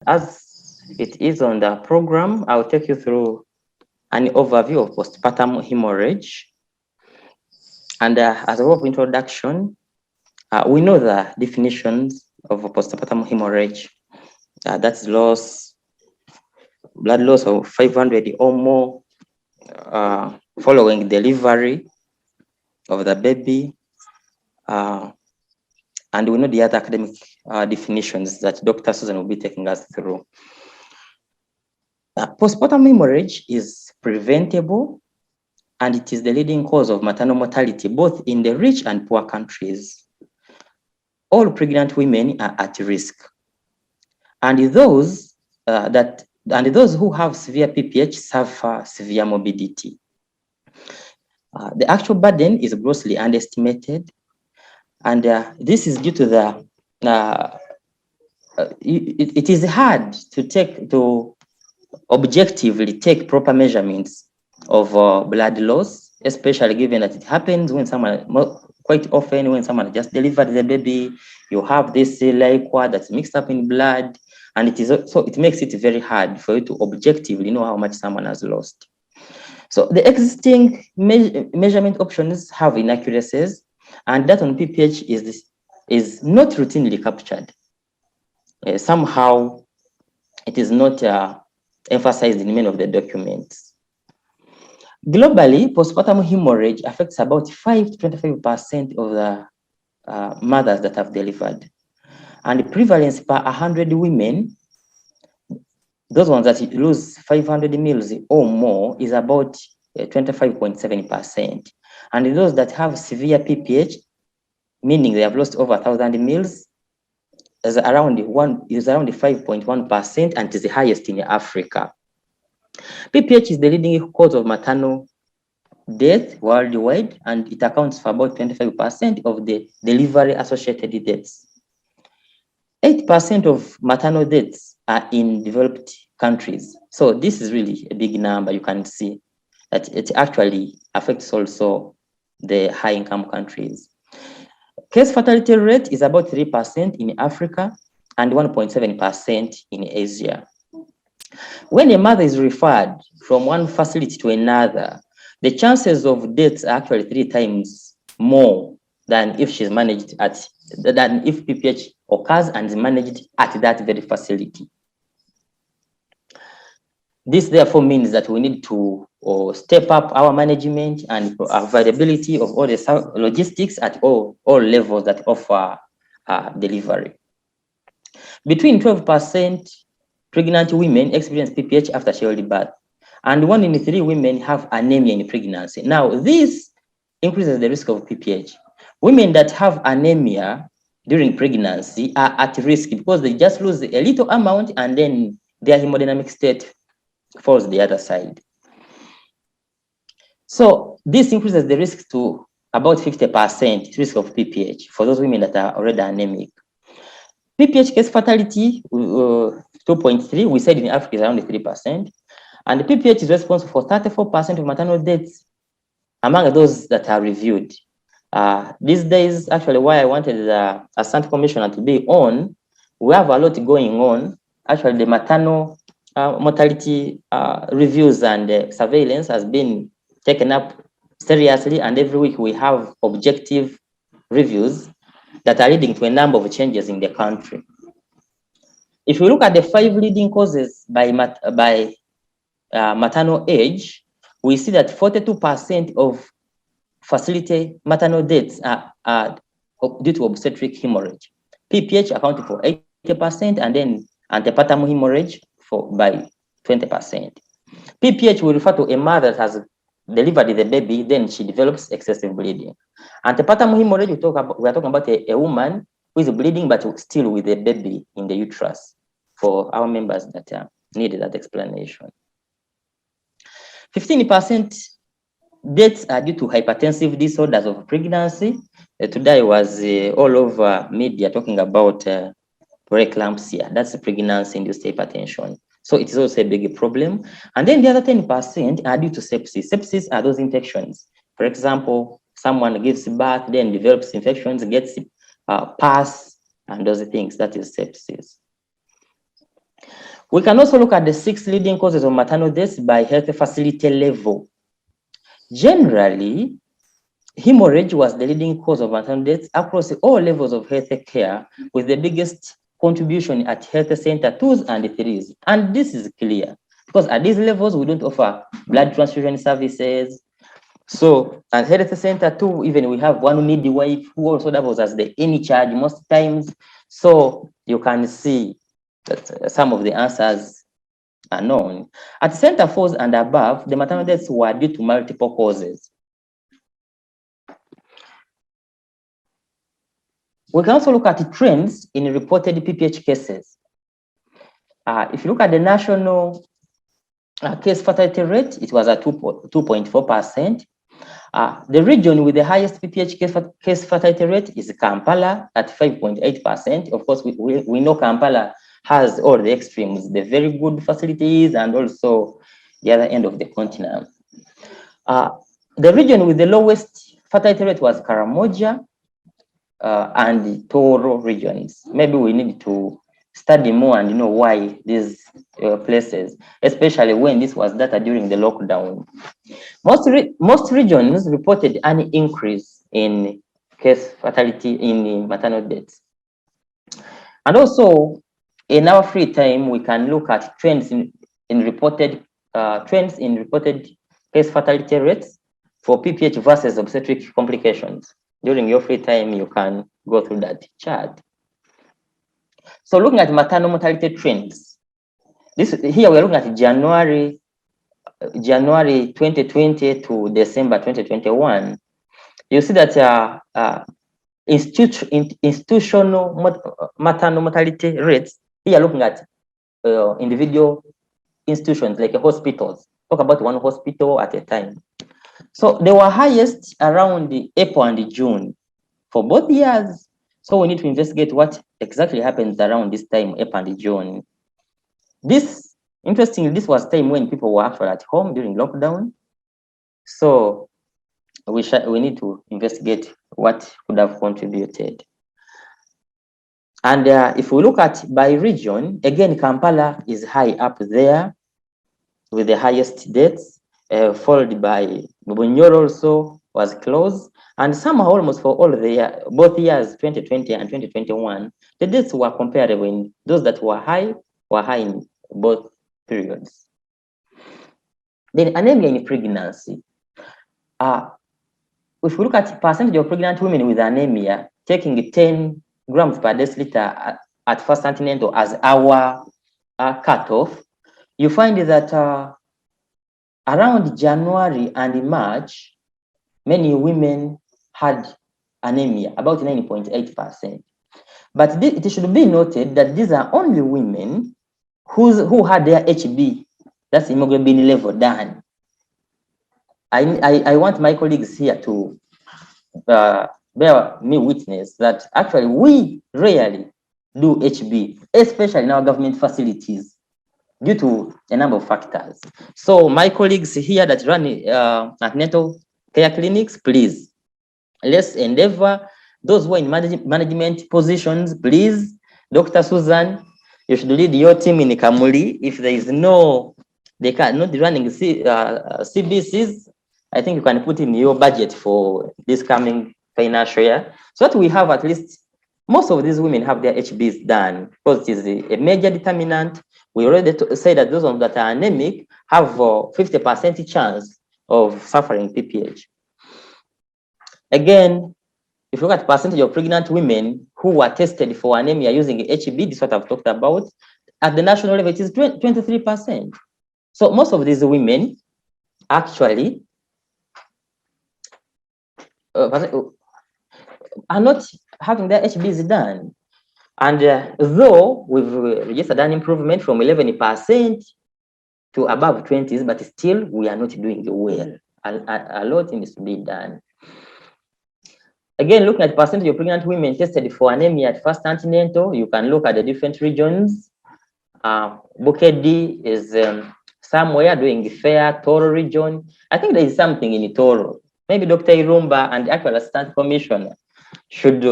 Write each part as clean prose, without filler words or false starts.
As it is on the program, I'll take you through an overview of postpartum hemorrhage. And as a way of introduction, we know the definitions of postpartum hemorrhage. That's blood loss of 500 or more following delivery of the baby. And we know the other academic definitions that Dr. Susan will be taking us through. Postpartum hemorrhage is preventable, and it is the leading cause of maternal mortality, both in the rich and poor countries. All pregnant women are at risk. And those who have severe PPH suffer severe morbidity. The actual burden is grossly underestimated, and this is due to the it is hard to objectively take proper measurements of blood loss, especially given that it happens when quite often when someone just delivered the baby, you have this liquor that's mixed up in blood, and it makes it very hard for you to objectively know how much someone has lost. So the existing measurement options have inaccuracies, and that on PPH is not routinely captured. Somehow it is not emphasized in many of the documents. Globally, postpartum hemorrhage affects about 5 to 25% of the mothers that have delivered. And the prevalence per 100 women, those ones that lose 500 mils or more, is about 25.7%. And those that have severe PPH, meaning they have lost over 1,000 mils, is around 5.1%, and is the highest in Africa. PPH is the leading cause of maternal death worldwide, and it accounts for about 25% of the delivery-associated deaths. 8% of maternal deaths are in developed countries. So this is really a big number. You can see that it actually affects also the high-income countries. Case fatality rate is about 3% in Africa and 1.7% in Asia. When a mother is referred from one facility to another, the chances of deaths are actually 3 times more than if she's managed than if PPH occurs and is managed at that very facility. This therefore means that we need to step up our management and availability of all the logistics at all levels that offer delivery. Between 12% pregnant women experience PPH after childbirth, and 1 in 3 women have anemia in pregnancy. Now, this increases the risk of PPH. Women that have anemia during pregnancy are at risk because they just lose a little amount and then their hemodynamic state falls the other side. So this increases the risk to about 50% risk of PPH for those women that are already anemic. PPH case fatality, 2.3, we said in Africa is around 3%. And the PPH is responsible for 34% of maternal deaths among those that are reviewed. These days, actually, why I wanted the Assistant Commissioner to be on, we have a lot going on. Actually, the maternal mortality reviews and surveillance has been taken up seriously, and every week we have objective reviews that are leading to a number of changes in the country. If we look at the 5 leading causes by maternal age, we see that 42% of facility maternal deaths are due to obstetric hemorrhage. PPH accounted for 80%, and then antepartum hemorrhage by 20%. PPH will refer to a mother that has delivered the baby, then she develops excessive bleeding. Antepartum hemorrhage, we are talking about a woman who is bleeding but still with a baby in the uterus, for our members that needed that explanation. 15% deaths are due to hypertensive disorders of pregnancy. Today was all over media talking about preeclampsia. That's pregnancy-induced hypertension. So it is also a big problem. And then the other 10% are due to sepsis. Sepsis are those infections. For example, someone gives birth, then develops infections, gets PAS, and those things. That is sepsis. We can also look at the 6 leading causes of maternal deaths by health facility level. Generally, hemorrhage was the leading cause of maternal deaths across all levels of health care, with the biggest contribution at health center 2s and 3s. And this is clear because at these levels, we don't offer blood transfusion services. So at health center 2, even we have one midwife who also doubles as the in charge most times. So you can see that some of the answers are known. At center 4s and above, the maternal deaths were due to multiple causes. We can also look at trends in reported PPH cases. If you look at the national case fatality rate, it was at 2.4%. The region with the highest PPH case fatality rate is Kampala at 5.8%. Of course, we know Kampala has all the extremes, the very good facilities and also the other end of the continent. The region with the lowest fatality rate was Karamoja and Toro regions. Maybe we need to study more and know why these places, especially when this was data during the lockdown. Most regions reported an increase in case fatality in maternal deaths. And also, in our free time, we can look at trends in reported case fatality rates for PPH versus obstetric complications. During your free time, you can go through that chart. So looking at maternal mortality trends, here we're looking at January 2020 to December 2021. You see that institutional maternal mortality rates, here looking at individual institutions like hospitals. Talk about one hospital at a time. So they were highest around April and June for both years. So we need to investigate what exactly happens around this time, April and June. Interestingly, this was time when people were actually at home during lockdown. So we need to investigate what could have contributed. And if we look at by region, again, Kampala is high up there with the highest deaths, followed by Bunyoro also was close. And somehow almost for all the both years, 2020 and 2021, the deaths were comparable. In those that were high in both periods. Then anemia in pregnancy. If we look at percentage of pregnant women with anemia, taking 10 grams per deciliter at first antenatal as our cutoff, you find that around January and March, many women had anemia, about 9.8%. But it should be noted that these are only women who had their HB, that's hemoglobin level, done. I want my colleagues here to bear me witness that actually we rarely do HB, especially in our government facilities, due to a number of factors. So my colleagues here that run antenatal care clinics, please, let's endeavor. Those who are in management positions, please, Dr. Susan, you should lead your team in Kamuli. If there is they cannot running CBCs, I think you can put in your budget for this coming financial year, so that we have at least most of these women have their HBs done, because it is a major determinant. We already say that those that are anemic have 50% chance of suffering PPH. Again, if you look at percentage of pregnant women who were tested for anemia using HB, this is what I've talked about. At the national level, it is 23%. So most of these women actually are not having their HBs done. And though we've registered an improvement from 11% to above 20s, but still we are not doing well. A lot needs to be done. Again, looking at percentage of pregnant women tested for anemia at first antenatal, you can look at the different regions. Bukedi is somewhere doing fair, Toro region. I think there is something in Toro. Maybe Dr. Irumba and the actual assistant commissioner should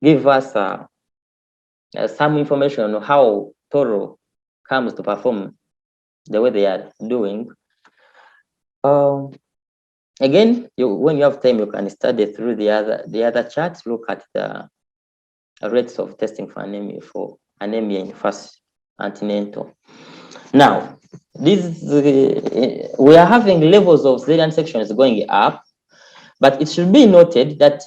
give us some information on how Toro comes to perform the way they are doing. Again, when you have time, you can study through the other charts. Look at the rates of testing for anemia in first antenatal. Now, we are having levels of cesarean sections going up, but it should be noted that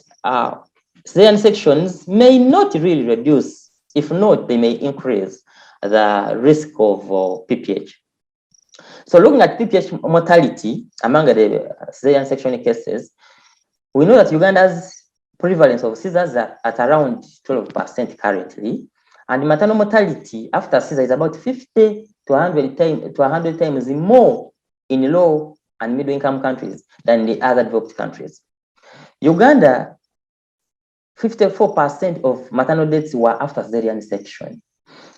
cesarean sections may not really reduce. If not, they may increase the risk of PPH. So looking at PPH mortality among the cesarean section cases, we know that Uganda's prevalence of seizures are at around 12% currently, and maternal mortality after seizure is about 50 to 100 times more in low and middle income countries than the other developed countries. Uganda, 54% of maternal deaths were after cesarean section.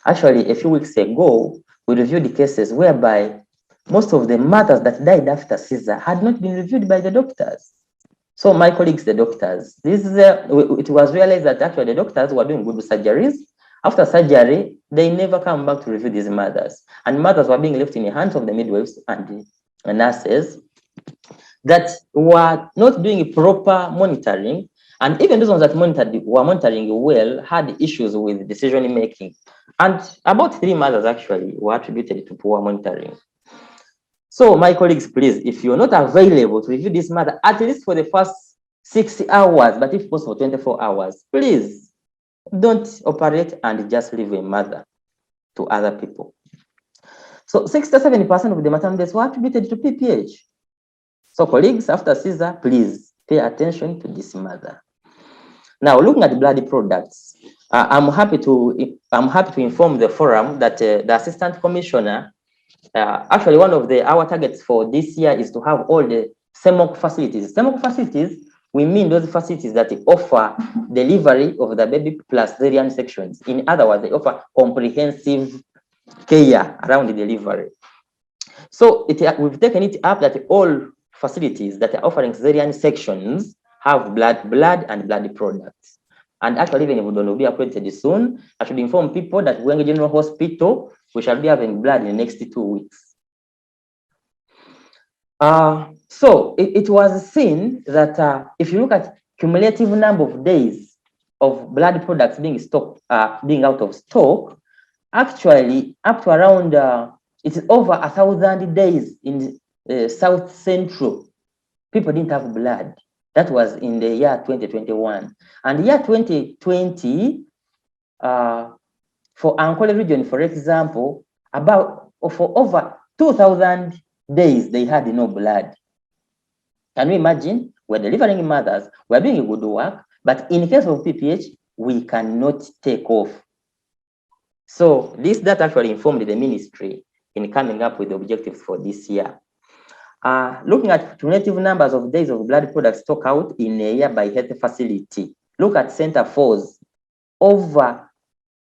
Actually, a few weeks ago, we reviewed the cases whereby most of the mothers that died after seizure had not been reviewed by the doctors. So my colleagues, the doctors, it was realized that actually the doctors were doing good surgeries. After surgery, they never come back to review these mothers. And mothers were being left in the hands of the midwives and the nurses that were not doing proper monitoring. And even those ones that were monitoring well had issues with decision making. And about 3 mothers actually were attributed to poor monitoring. So my colleagues, please, if you're not available to review this matter, at least for the first 60 hours, but if possible, 24 hours, please don't operate and just leave a mother to other people. So 67% of the maternal deaths were attributed to PPH. So colleagues, after seizure, please pay attention to this mother. Now, looking at blood products, I'm happy to inform the forum that the Assistant Commissioner, actually one of our targets for this year is to have all the CEMOC facilities. CEMOC facilities, we mean those facilities that offer delivery of the baby plus cesarean sections. In other words, they offer comprehensive care around the delivery. So we've taken it up that all facilities that are offering cesarean sections have blood and blood products. And actually, even if we don't be accredited soon, I should inform people that Busoga General Hospital, we shall be having blood in the next 2 weeks. So it was seen that if you look at cumulative number of days of blood products being out of stock, actually up to around it's over 1,000 days in South Central. People didn't have blood. That was in the year 2021. And the year 2020, for Ankole region, for example, for over 2,000 days, they had no blood. Can you imagine? We're delivering mothers, we're doing good work, but in case of PPH, we cannot take off. So this data actually informed the ministry in coming up with the objectives for this year. Looking at cumulative numbers of days of blood products stock out in a year by health facility. Look at Center 4's over,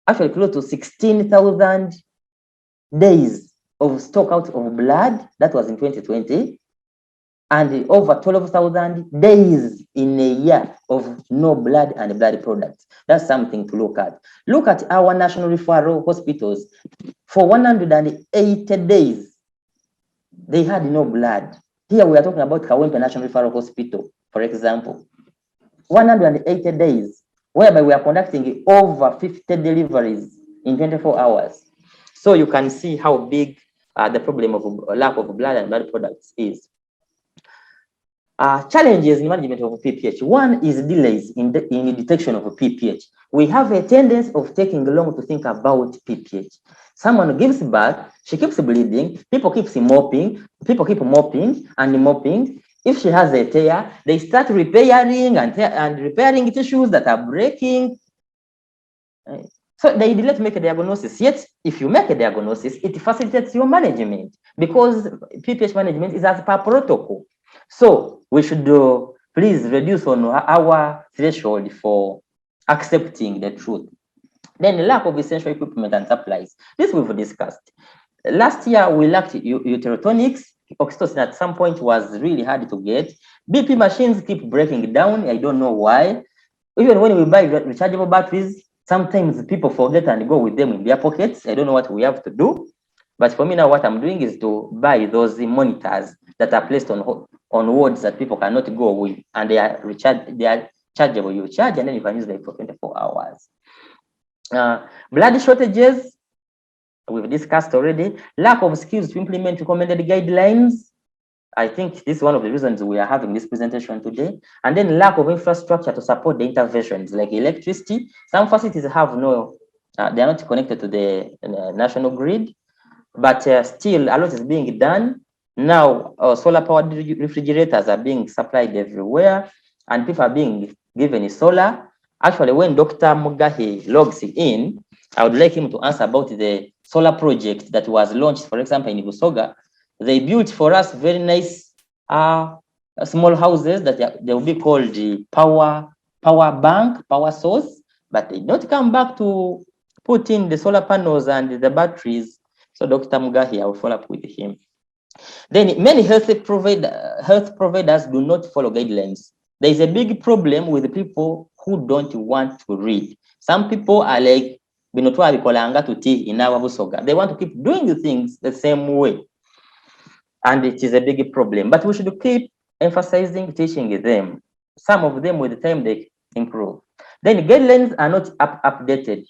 actually close to 16,000 days of stock out of blood. That was in 2020. And over 12,000 days in a year of no blood and blood products. That's something to look at. Look at our national referral hospitals. For 180 days, they had no blood. Here we are talking about Kawempe National Referral Hospital, for example. 180 days, whereby we are conducting over 50 deliveries in 24 hours. So you can see how big the problem of lack of blood and blood products is. Challenges in management of PPH. One is delays in the detection of PPH. We have a tendency of taking long to think about PPH. Someone gives birth, she keeps bleeding, people keep mopping and mopping. If she has a tear, they start repairing and repairing tissues that are breaking. So they delay to make a diagnosis. Yet, if you make a diagnosis, it facilitates your management because PPH management is as per protocol. So we should please reduce on our threshold for accepting the truth. Then the lack of essential equipment and supplies. This we've discussed. Last year, we lacked uterotonics. Oxytocin at some point was really hard to get. BP machines keep breaking down. I don't know why. Even when we buy rechargeable batteries, sometimes people forget and go with them in their pockets. I don't know what we have to do. But for me now, what I'm doing is to buy those monitors that are placed on wards that people cannot go with, and they are chargeable. You charge, and then you can use them for 24 hours. Blood shortages, we've discussed already. Lack of skills to implement recommended guidelines. I think this is one of the reasons we are having this presentation today. And then lack of infrastructure to support the interventions, like electricity. Some facilities have no, they are not connected to the national grid, but still a lot is being done. Now, solar powered refrigerators are being supplied everywhere, and people are being given solar. Actually, when Dr. Mugahi logs in, I would like him to answer about the solar project that was launched, for example, in Busoga. They built for us very nice small houses that they will be called the power bank, power source, but they don't come back to put in the solar panels and the batteries. So Dr. Mugahi, I will follow up with him. Then many health providers do not follow guidelines. There is a big problem with people who don't want to read. Some people are like, they want to keep doing the things the same way. And it is a big problem. But we should keep emphasizing teaching them. Some of them with the time they improve. Then guidelines are not updated.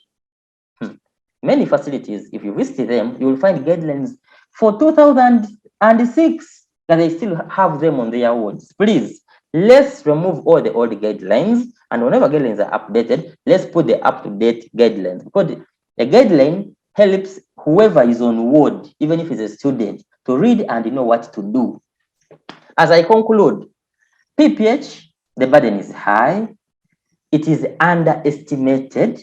Many facilities, if you visit them, you will find guidelines for 2006 that they still have them on their wards. Please, let's remove all the old guidelines, and whenever guidelines are updated, let's put the up-to-date guidelines, because the guideline helps whoever is on ward, even if it's a student, to read and know what to do. As I conclude, PPH, the burden is high, it is underestimated,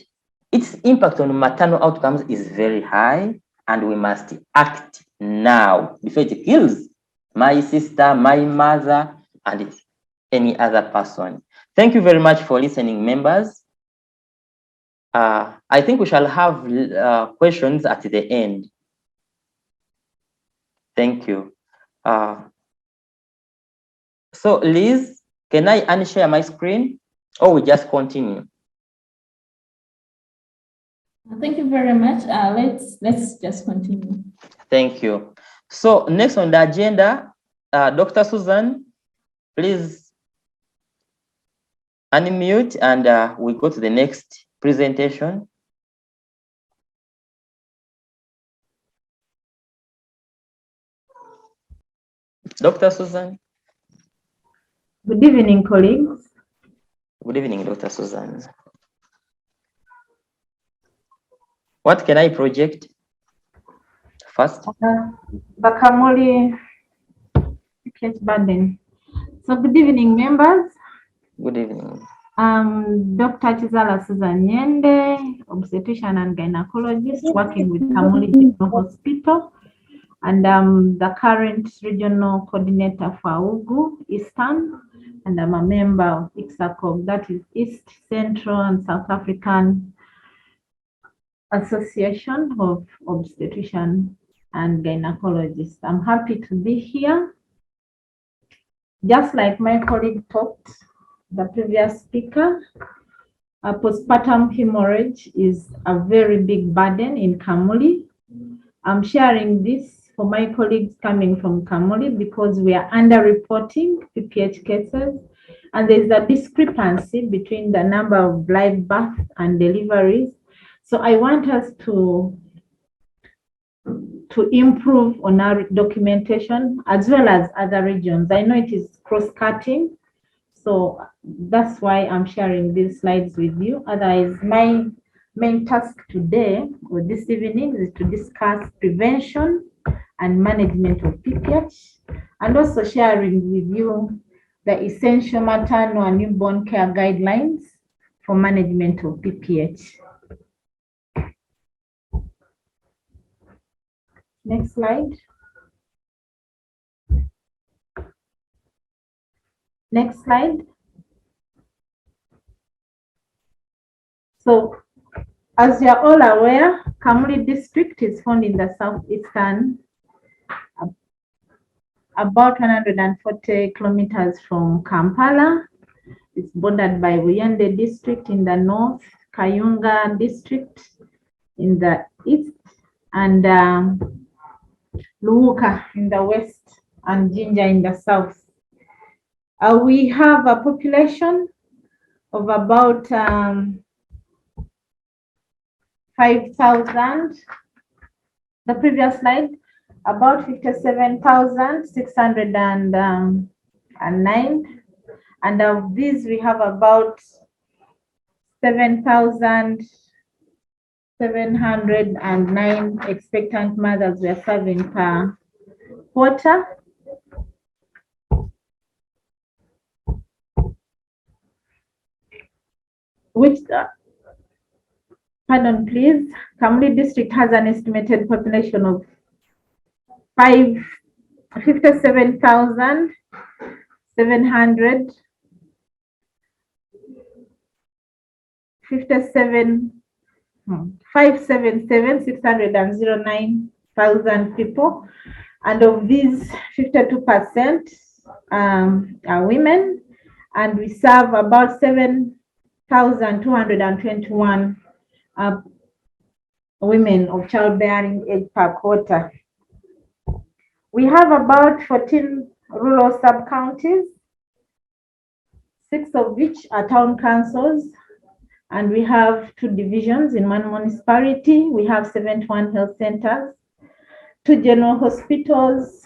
its impact on maternal outcomes is very high, and we must act now before it kills my sister, my mother, and any other person. Thank you very much for listening, members. I think we shall have questions at the end. Thank you. So Liz, can I unshare my screen, or we just continue? Thank you very much. Let's just continue. Thank you. So next on the agenda, Dr. Susan, please unmute, and we go to the next presentation. Dr. Susan. Good evening, colleagues. Good evening, Dr. Susan. What can I project first? Bakamoli case burden. So good evening, members. Good evening. Dr. Kizaala Susan Nyende, obstetrician and gynecologist working with Kamuli General Hospital, and I'm the current regional coordinator for Ugu Eastern, and I'm a member of ICSACOG, that is East Central and South African Association of Obstetrician and Gynecologists. I'm happy to be here. Just like my colleague talked, the previous speaker, postpartum hemorrhage is a very big burden in Kamuli. I'm sharing this for my colleagues coming from Kamuli because we are underreporting PPH cases, and there's a discrepancy between the number of live births and deliveries. So I want us to improve on our documentation as well as other regions. I know it is cross-cutting, so that's why I'm sharing these slides with you. Otherwise, my main task today or this evening is to discuss prevention and management of PPH, and also sharing with you the essential maternal and newborn care guidelines for management of PPH. Next slide. Next slide. So, as you are all aware, Kamuli district is found in the southeastern, about 140 kilometers from Kampala. It's bordered by Nyende district in the north, Kayunga district in the east, and Luuka in the west, and Jinja in the south. We have a population of about 5,000. The previous slide, about 57,609. And of these, we have about 7,709 expectant mothers we are serving per quarter. Which, pardon please, Kamuli district has an estimated population of 57,700 577,609,000 people, and of these 52% are women, and we serve about 7,221 women of childbearing age per quarter. We have about 14 rural sub-counties, 6 of which are town councils, and we have 2 divisions in one municipality. We have 71 health centers, 2 general hospitals,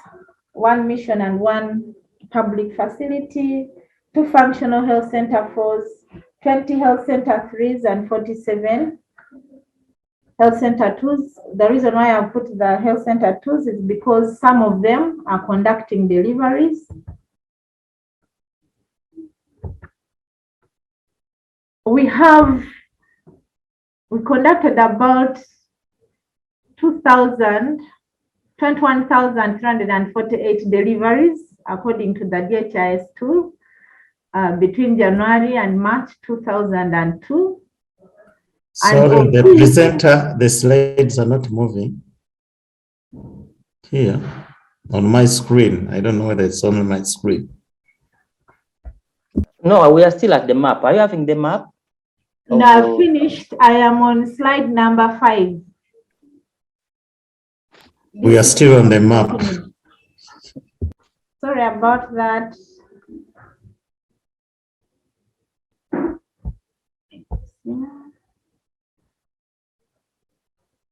1 mission and 1 public facility, 2 functional health center 4s, 20 health center 3s, and 47 health center 2s. The reason why I put the health center 2s is because some of them are conducting deliveries. We conducted about 21,348 deliveries according to the DHIS tool between January and March 2002. Sorry, the presenter, the slides are not moving here on my screen. I don't know whether it's on my screen. No, we are still at the map. Are you having the map? No, I've finished. I am on slide number 5. We are still on the map. Sorry about that.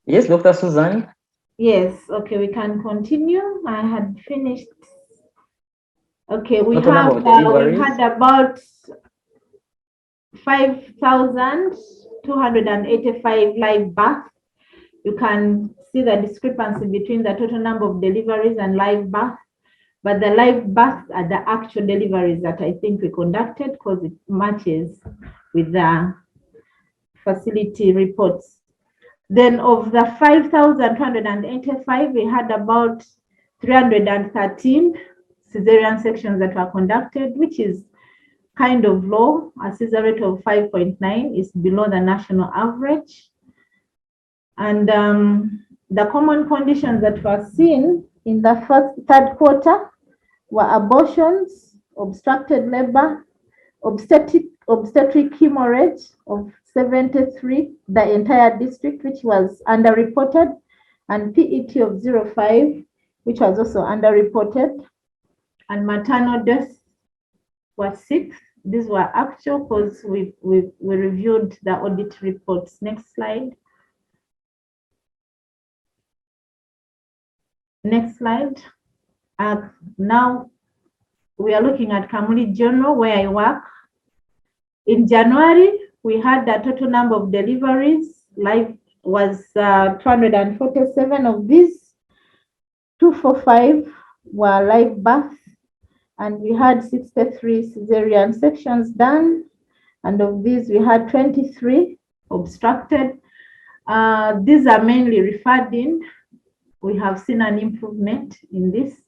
Yes, Dr. Susan. Yes, okay, we can continue. I had finished. Okay, we had about 5,285 live births. You can see the discrepancy between the total number of deliveries and live births, but the live births are the actual deliveries that I think we conducted because it matches with the facility reports. Then of the 5,285, we had about 313 cesarean sections that were conducted, which is kind of low. A Caesar rate of 5.9 is below the national average. And the common conditions that were seen in the third quarter were abortions, obstructed labor, obstetric hemorrhage of 73, the entire district, which was underreported, and PET of 0.5, which was also underreported, and maternal deaths were 6. These were actual because we reviewed the audit reports. Next slide. Next slide. Now we are looking at Kamuli General, where I work. In January, we had the total number of deliveries. Live was 247 of these. 245 were live births, and we had 63 cesarean sections done. And of these, we had 23 obstructed. These are mainly referred in. We have seen an improvement in this.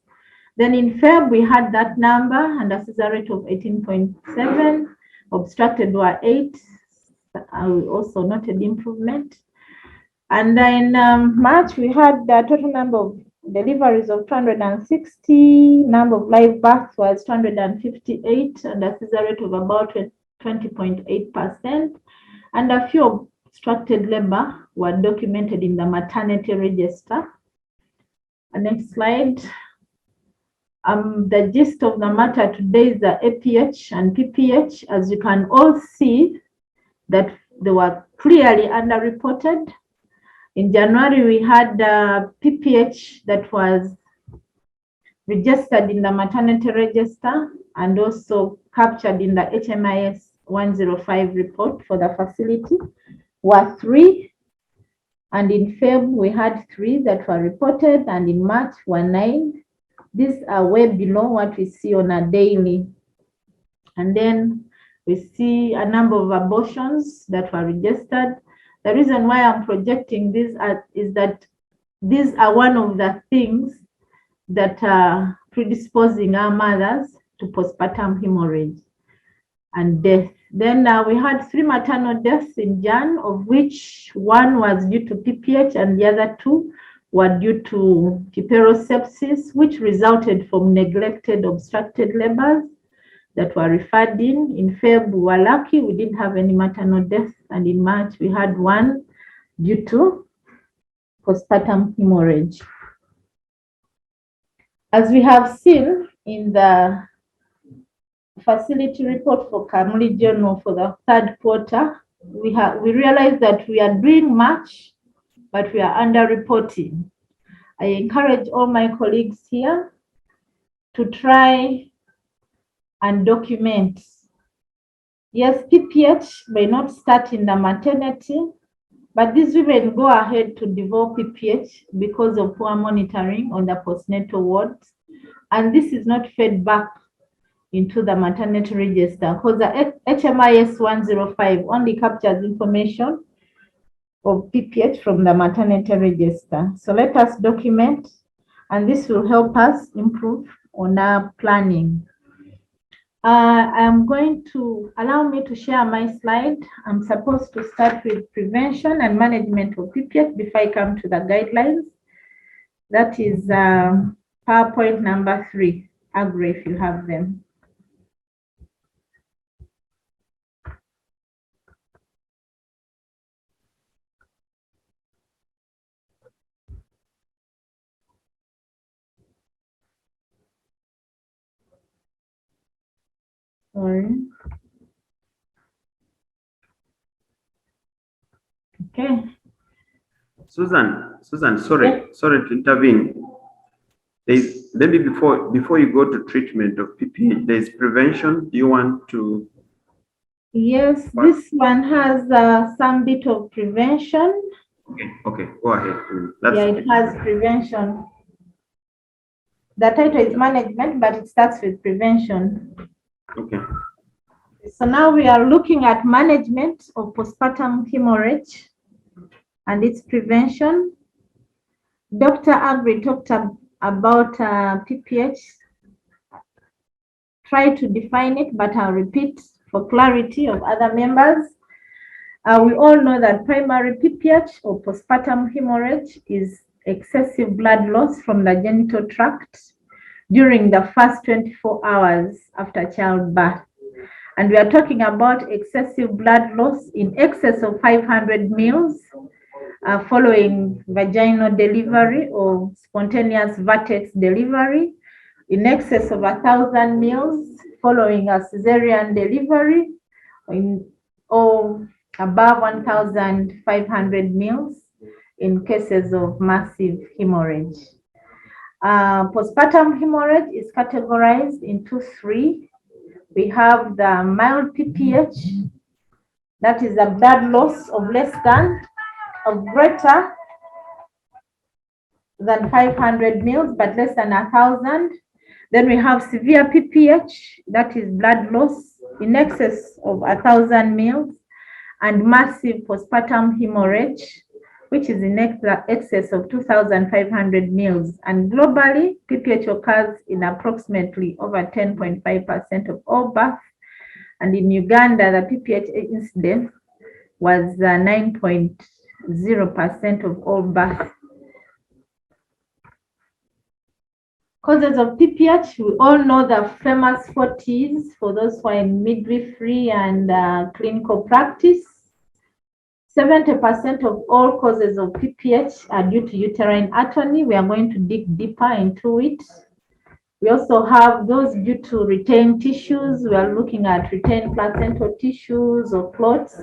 Then in Feb, we had that number and a Caesar rate of 18.7. Obstructed were 8. We also noted improvement. And in March, we had the total number of deliveries of 260. Number of live births was 258, and a Caesar rate of about 20.8%. And a few obstructed labor were documented in the maternity register. Next slide. The gist of the matter today is the APH and PPH. As you can all see, that they were clearly underreported. In January, we had PPH that was registered in the maternity register and also captured in the HMIS 105 report for the facility were 3. And in Feb, we had 3 that were reported, and in March were 9. These are way below what we see on a daily. And then we see a number of abortions that were registered. The reason why I'm projecting this is that these are one of the things that are predisposing our mothers to postpartum hemorrhage and death. Then we had 3 maternal deaths in Jan, of which 1 was due to PPH and the other 2 were due to puerperal sepsis, which resulted from neglected obstructed labors that were referred in. In Feb, we were lucky, we didn't have any maternal deaths, and in March, we had 1 due to postpartum hemorrhage. As we have seen in the facility report for Kamuli Journal for the 3rd quarter, we realized that we are doing much, but we are underreporting. I encourage all my colleagues here to try and document. Yes, PPH may not start in the maternity, but these women go ahead to develop PPH because of poor monitoring on the postnatal wards. And this is not fed back into the maternity register because the HMIS 105 only captures information of PPH from the maternity register. So let us document, and this will help us improve on our planning. I'm going to allow me to share my slide. I'm supposed to start with prevention and management of PPH before I come to the guidelines. That is PowerPoint number 3, Agri, if you have them. Sorry. Okay. Susan, sorry to intervene. There's maybe before you go to treatment of PPH, there's prevention. Do you want to? Yes, this one has some bit of prevention. Okay, go ahead. It has prevention. The title is management, but it starts with prevention. Okay. So now we are looking at management of postpartum hemorrhage and its prevention. Dr. Agri talked about PPH. Try to define it, but I'll repeat for clarity of other members. We all know that primary PPH or postpartum hemorrhage is excessive blood loss from the genital tract during the first 24 hours after childbirth. And we are talking about excessive blood loss in excess of 500 mL following vaginal delivery or spontaneous vertex delivery, in excess of 1,000 mL following a cesarean delivery, or above 1,500 mL in cases of massive hemorrhage. Postpartum hemorrhage is categorized into 3. We have the mild PPH, that is a blood loss of greater than 500 mL, but less than 1,000. Then we have severe PPH, that is blood loss in excess of 1,000 mL, and massive postpartum hemorrhage, which is in excess of 2,500 mL. And globally, PPH occurs in approximately over 10.5% of all births. And in Uganda, the PPH incidence was 9.0% of all births. Causes of PPH, we all know the famous 4Ts for those who are in midwifery and clinical practice. 70% of all causes of PPH are due to uterine atony. We are going to dig deeper into it. We also have those due to retained tissues. We are looking at retained placental tissues or clots.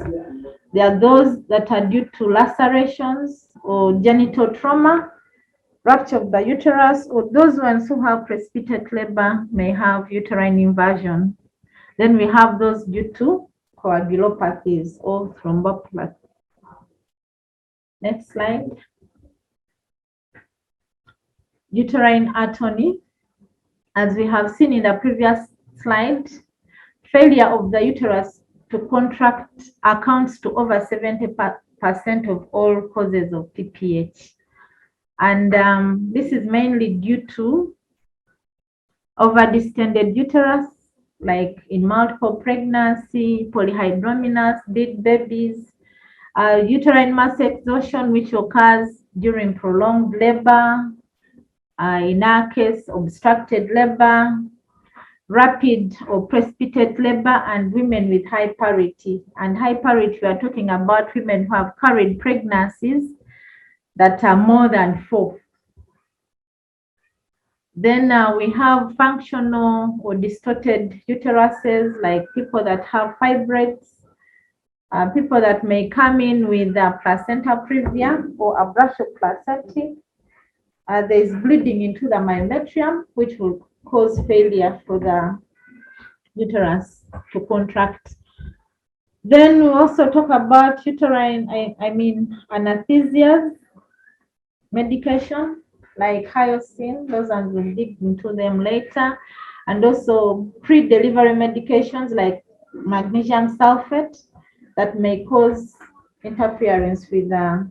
There are those that are due to lacerations or genital trauma, rupture of the uterus, or those ones who have precipitate labor may have uterine inversion. Then we have those due to coagulopathies or thromboplasty. Next slide. Uterine atony. As we have seen in the previous slide, failure of the uterus to contract accounts to over 70% of all causes of PPH. And this is mainly due to overdistended uterus, like in multiple pregnancy, polyhydramnios, dead babies, uterine mass exhaustion, which occurs during prolonged labor, in our case, obstructed labor, rapid or precipitate labor, and women with high parity. And high parity, we are talking about women who have carried pregnancies that are more than 4. Then we have functional or distorted uteruses, like people that have fibroids, people that may come in with a placenta previa or abrachioplacentic. There is bleeding into the myometrium, which will cause failure for the uterus to contract. Then we also talk about uterine, anesthesias, medication like hyoscine, those ones we'll dig into them later, and also pre-delivery medications like magnesium sulfate that may cause interference with the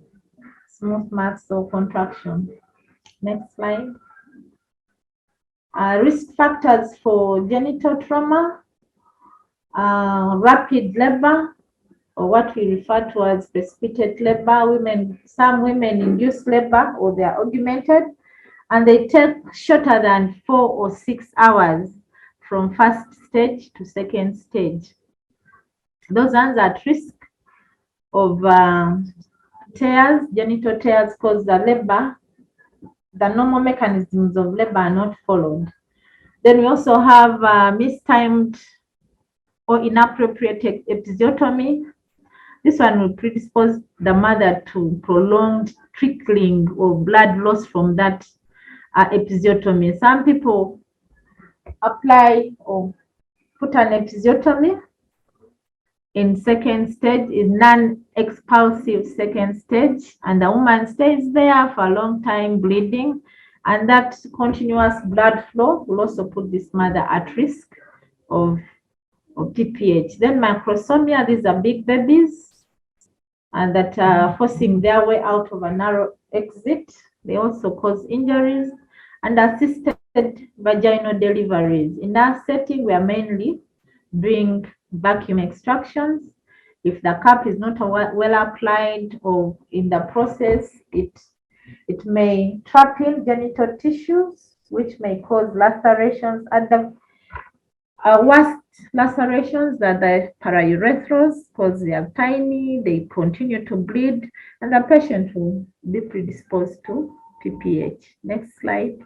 smooth muscle contraction. Next slide. Risk factors for genital trauma, rapid labor, or what we refer to as precipitate labor. Some women induce labor or they are augmented, and they take shorter than 4 or 6 hours from first stage to second stage. Those ones are at risk of tears, genital tears, because the labor, the normal mechanisms of labor are not followed. Then we also have mistimed or inappropriate episiotomy. This one will predispose the mother to prolonged trickling or blood loss from that episiotomy. Some people apply or put an episiotomy in second stage, in non-expulsive second stage, and the woman stays there for a long time bleeding, and that continuous blood flow will also put this mother at risk of PPH. Then macrosomia, these are big babies and that are forcing their way out of a narrow exit. They also cause injuries. And assisted vaginal deliveries. In that setting, we are mainly doing vacuum extractions. If the cup is not well applied, or in the process, it may trap in genital tissues, which may cause lacerations. And the worst lacerations are the paraurethros, because they are tiny, they continue to bleed, and the patient will be predisposed to PPH. Next slide.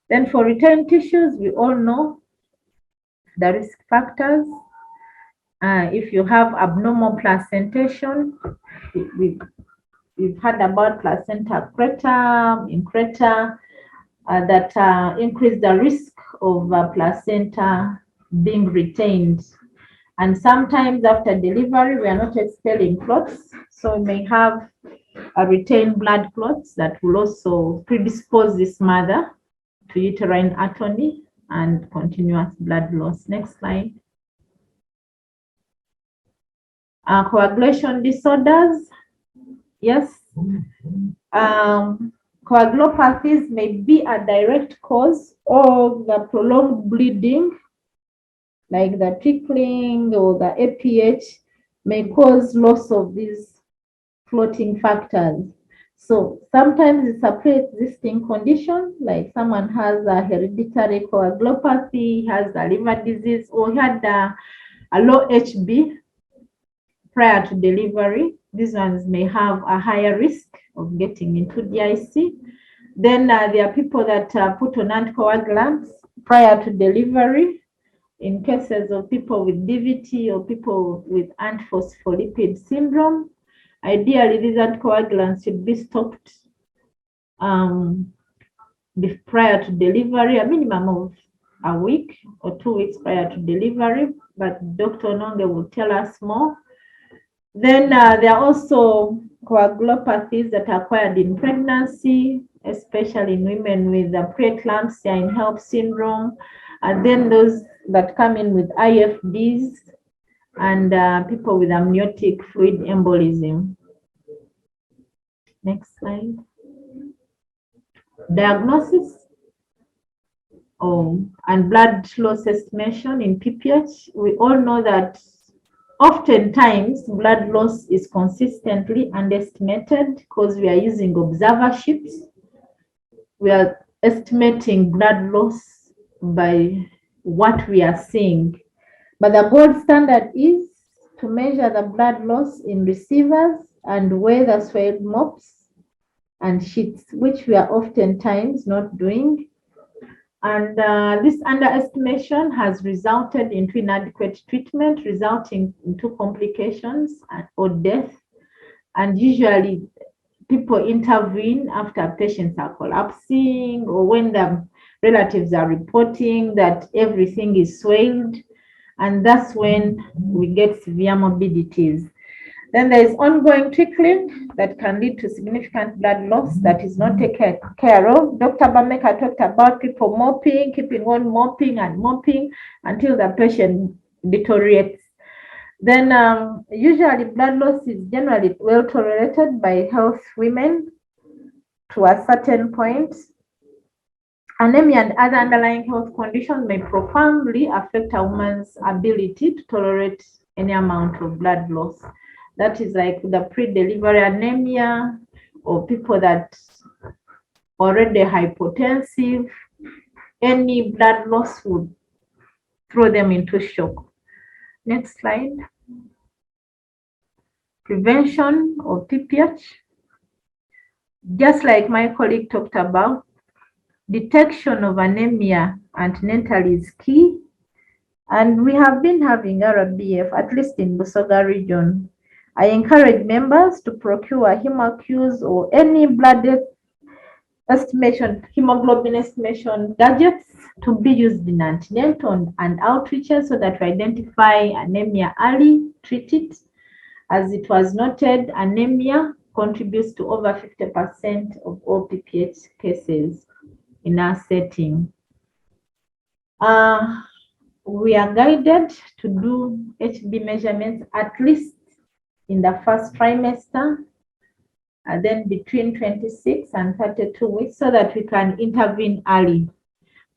Then for retained tissues, we all know the risk factors. If you have abnormal placentation, we've heard about placenta preta, increta, that increase the risk of placenta being retained. And sometimes after delivery, we are not expelling clots, so we may have a retained blood clots that will also predispose this mother to uterine atony and continuous blood loss. Next slide. Coagulation disorders. Yes. Coagulopathies may be a direct cause of the prolonged bleeding, like the trickling or the APH, may cause loss of these clotting factors. So sometimes it's a pre-existing condition, like someone has a hereditary coagulopathy, has a liver disease, or had a low HB prior to delivery. These ones may have a higher risk of getting into DIC. Then there are people that are put on anticoagulants prior to delivery. In cases of people with DVT or people with antiphospholipid syndrome, ideally these anticoagulants should be stopped prior to delivery, a minimum of a week or 2 weeks prior to delivery, but Dr. Ononge will tell us more. Then there are also coagulopathies that are acquired in pregnancy, especially in women with preeclampsia and HELP syndrome, and then those that come in with IFDs and people with amniotic fluid embolism. Next slide. Diagnosis and blood loss estimation in PPH. We all know that oftentimes blood loss is consistently underestimated because we are using observerships. We are estimating blood loss by what we are seeing. But the gold standard is to measure the blood loss in receivers and weigh the swelled mops and sheets, which we are oftentimes not doing. And this underestimation has resulted into inadequate treatment, resulting into complications or death. And usually people intervene after patients are collapsing or when the relatives are reporting that everything is swelled. And that's when we get severe morbidities. Then there is ongoing trickling that can lead to significant blood loss that is not taken care of. Dr. Bameka talked about people mopping, keeping on mopping and mopping until the patient deteriorates. Then usually blood loss is generally well tolerated by health women to a certain point. Anemia and other underlying health conditions may profoundly affect a woman's ability to tolerate any amount of blood loss. That is like the pre-delivery anemia or people that already hypotensive. Any blood loss would throw them into shock. Next slide. Prevention of PPH. Just like my colleague talked about, detection of anemia antenatally is key. And we have been having RBF, at least in Busoga region. I encourage members to procure HemoQs or any blood estimation, hemoglobin estimation gadgets to be used in antenatal and outreaches so that we identify anemia early, treat it. As it was noted, anemia contributes to over 50% of all PPH cases in our setting. We are guided to do HB measurements at least in the first trimester, and then between 26 and 32 weeks so that we can intervene early,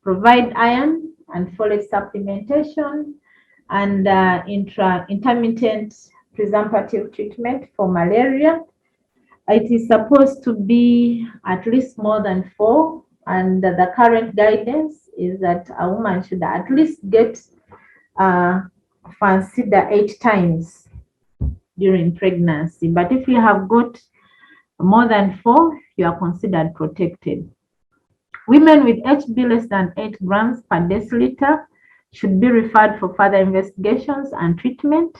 provide iron and folate supplementation, and intermittent presumptive treatment for malaria. It is supposed to be at least more than 4, and the current guidance is that a woman should at least get Fancida 8 times during pregnancy. But if you have got more than 4, you are considered protected. Women with HB less than 8 grams per deciliter should be referred for further investigations and treatment,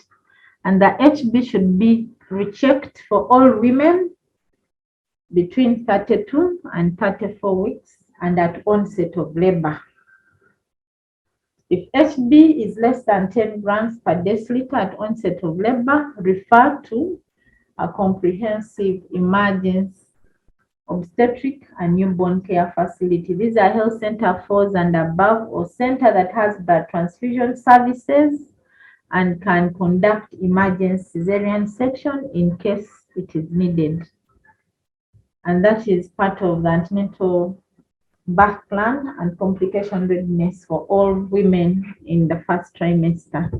and the HB should be rechecked for all women between 32 and 34 weeks and at onset of labor. If HB is less than 10 grams per deciliter at onset of labor, refer to a comprehensive emergency obstetric and newborn care facility. These are health center 4s and above, or center that has blood transfusion services and can conduct emergency cesarean section in case it is needed. And that is part of the antenatal birth plan and complication readiness for all women in the first trimester.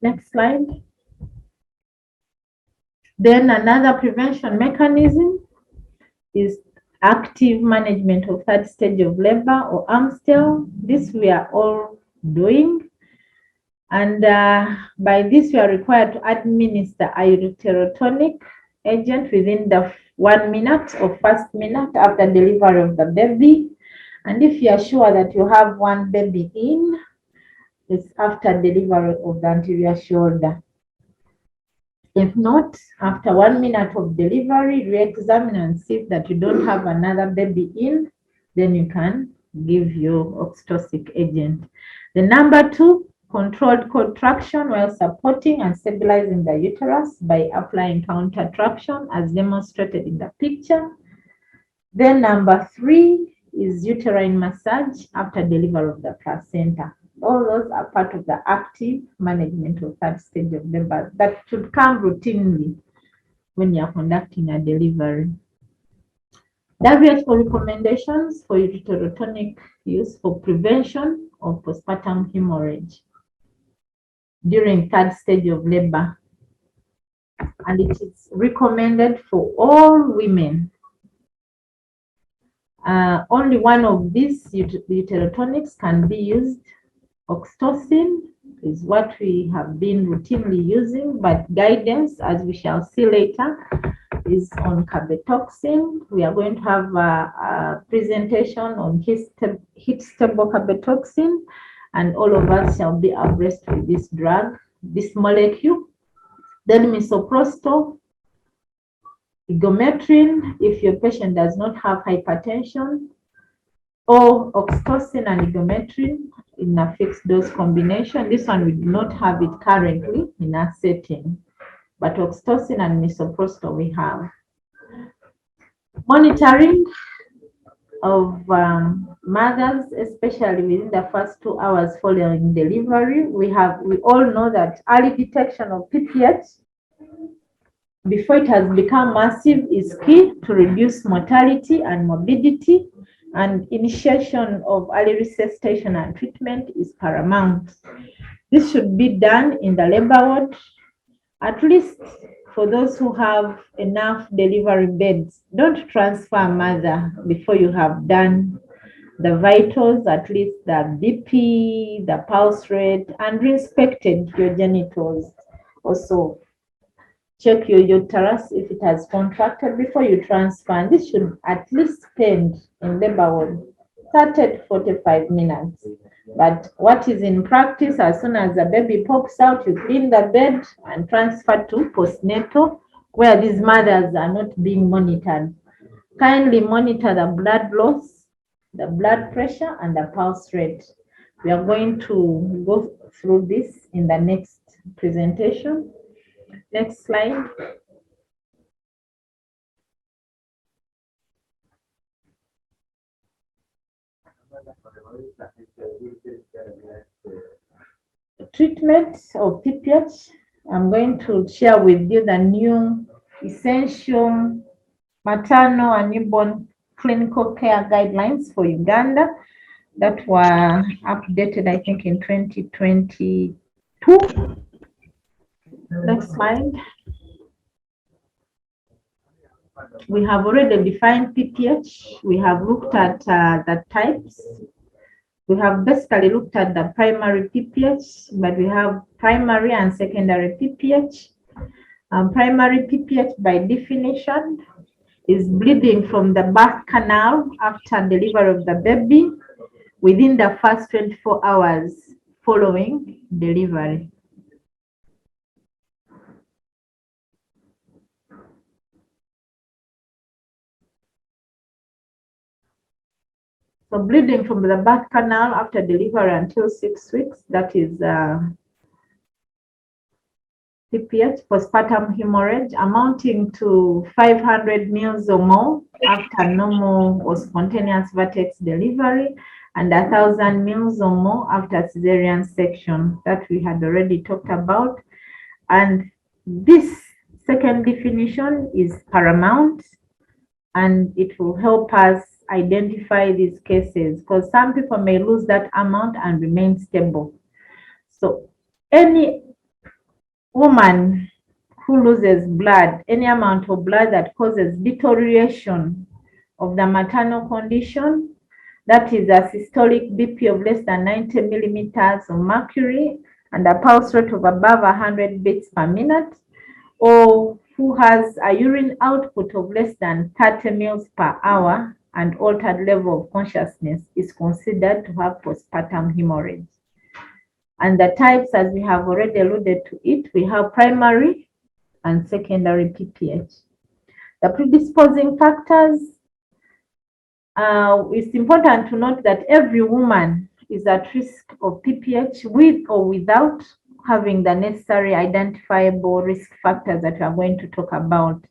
Next slide. Then another prevention mechanism is active management of third stage of labor or AMSTEL. This we are all doing. And by this, we are required to administer a uterotonic agent within the 1 minute or first minute after delivery of the baby. And if you are sure that you have one baby in, it's after delivery of the anterior shoulder. If not, after 1 minute of delivery, re-examine and see that you don't have another baby in, then you can give your oxytocic agent. The number 2, controlled contraction while supporting and stabilizing the uterus by applying counter traction as demonstrated in the picture. Then number 3 is uterine massage after delivery of the placenta. All those are part of the active management of third stage of labor that should come routinely when you are conducting a delivery. WHO recommendations for uterotonic use for prevention of postpartum hemorrhage during third stage of labor, and it is recommended for all women. Only one of these uterotonics can be used. Oxytocin is what we have been routinely using, but guidance, as we shall see later, is on carbetoxin. We are going to have a presentation on heat-stable carbetoxin, and all of us shall be abreast with this drug, this molecule. Then misoprostol, igometrin, if your patient does not have hypertension, or oxytocin and igometrin in a fixed dose combination. This one we do not have it currently in our setting, but oxytocin and misoprostol we have. Monitoring of mothers, especially within the first 2 hours following delivery. We all know that early detection of PPH before it has become massive is key to reduce mortality and morbidity, and initiation of early resuscitation and treatment is paramount. This should be done in the labor ward, at least for those who have enough delivery beds. Don't transfer mother before you have done the vitals, at least the BP, the pulse rate, and inspected your genitals. Also, check your uterus if it has contracted before you transfer. And this should at least spend in labor ward 30 to 45 minutes. But what is in practice, as soon as the baby pops out, you clean the bed and transfer to postnatal, where these mothers are not being monitored. Kindly monitor the blood loss, the blood pressure, and the pulse rate. We are going to go through this in the next presentation. Next slide. Treatment of PPH. I'm going to share with you the new essential maternal and newborn clinical care guidelines for Uganda that were updated, I think, in 2022. Next slide. We have already defined PPH. We have looked at the types. We have basically looked at the primary PPH, but we have primary and secondary PPH. Primary PPH, by definition, is bleeding from the birth canal after delivery of the baby within the first 24 hours following delivery. So bleeding from the birth canal after delivery until 6 weeks, that is PPH, postpartum hemorrhage, amounting to 500 mils or more after normal or spontaneous vertex delivery, and 1,000 mils or more after cesarean section that we had already talked about. And this second definition is paramount, and it will help us identify these cases, because some people may lose that amount and remain stable. So any woman who loses blood, any amount of blood that causes deterioration of the maternal condition, that is a systolic BP of less than 90 millimeters of mercury, and a pulse rate of above 100 beats per minute, or who has a urine output of less than 30 mL per hour and altered level of consciousness is considered to have postpartum hemorrhage. And the types, as we have already alluded to it, we have primary and secondary PPH. The predisposing factors, it's important to note that every woman is at risk of PPH with or without having the necessary identifiable risk factors that we are going to talk about.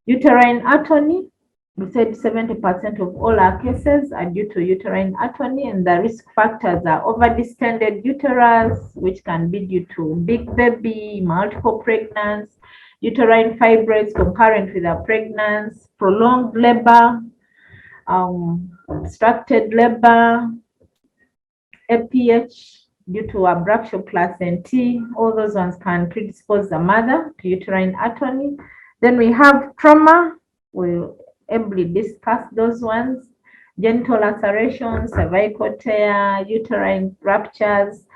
Uterine atony, we said 70% of all our cases are due to uterine atony, and the risk factors are over-distended uterus, which can be due to big baby, multiple pregnancy, uterine fibroids concurrent with a pregnancy, prolonged labor, obstructed labor, APH due to abruptio placentae. All those ones can predispose the mother to uterine atony. Then we have trauma. We'll ably discuss those ones. Genital lacerations, cervical tear, uterine ruptures.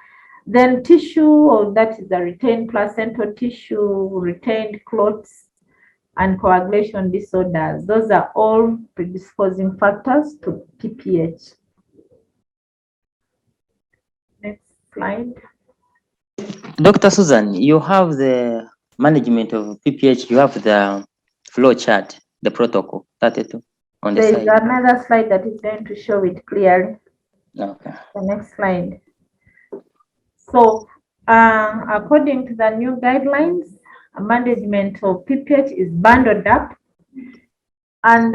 Then tissue, or that is the retained placental tissue, retained clots, and coagulation disorders. Those are all predisposing factors to PPH. Next slide. Dr. Susan, you have the management of PPH, you have the flow chart, the protocol, 32 on the There side. is another slide that is going to show it clearly. Okay. The next slide. So, according to the new guidelines, management of PPH is bundled up, and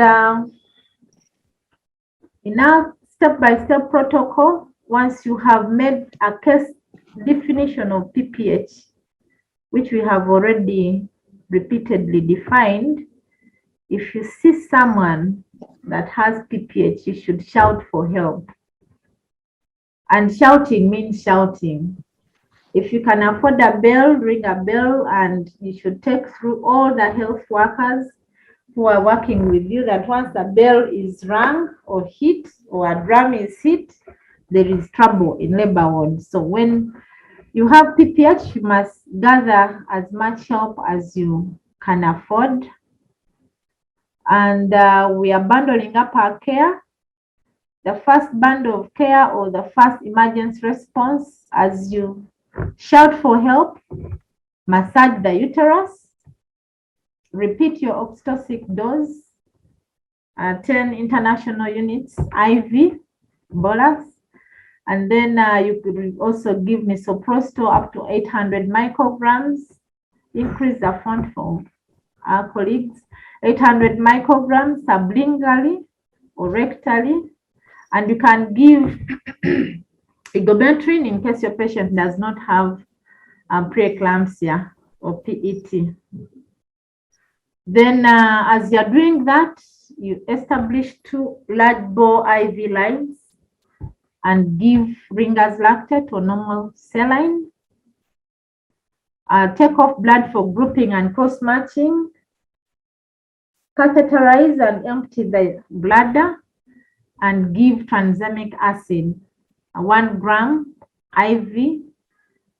in our step-by-step protocol, once you have made a case definition of PPH, which we have already repeatedly defined, if you see someone that has PPH, you should shout for help. And shouting means shouting. If you can afford a bell, ring a bell, and you should take through all the health workers who are working with you that once the bell is rung or hit or a drum is hit, there is trouble in labor ward. So when you have PPH, you must gather as much help as you can afford. And we are bundling up our care. The first bundle of care or the first emergency response, as you shout for help, massage the uterus, repeat your oxytocin dose, 10 international units IV bolus, and then you could also give misoprostol up to 800 micrograms. Increase the font for our colleagues, 800 micrograms sublingually or rectally, and you can give igometrin in case your patient does not have preeclampsia or PET. Then as you're doing that, you establish 2 large bore IV lines and give Ringer's lactate or normal saline. Take off blood for grouping and cross-matching. Catheterize and empty the bladder and give tranexamic acid, 1 gram IV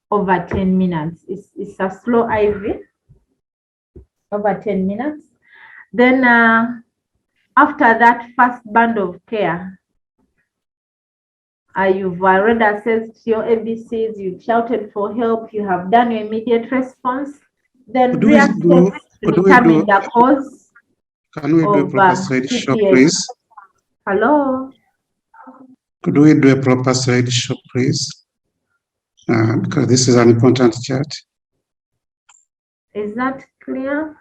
over 10 minutes. It's a slow IV over 10 minutes. Then after that first bundle of care, you've already assessed your ABCs, you've shouted for help, you have done your immediate response, then reassess to determine the cause. Can we do a proper slideshow, PPH. please? Hello? Could we do a proper slideshow, please? Because this is an important chart. Is that clear?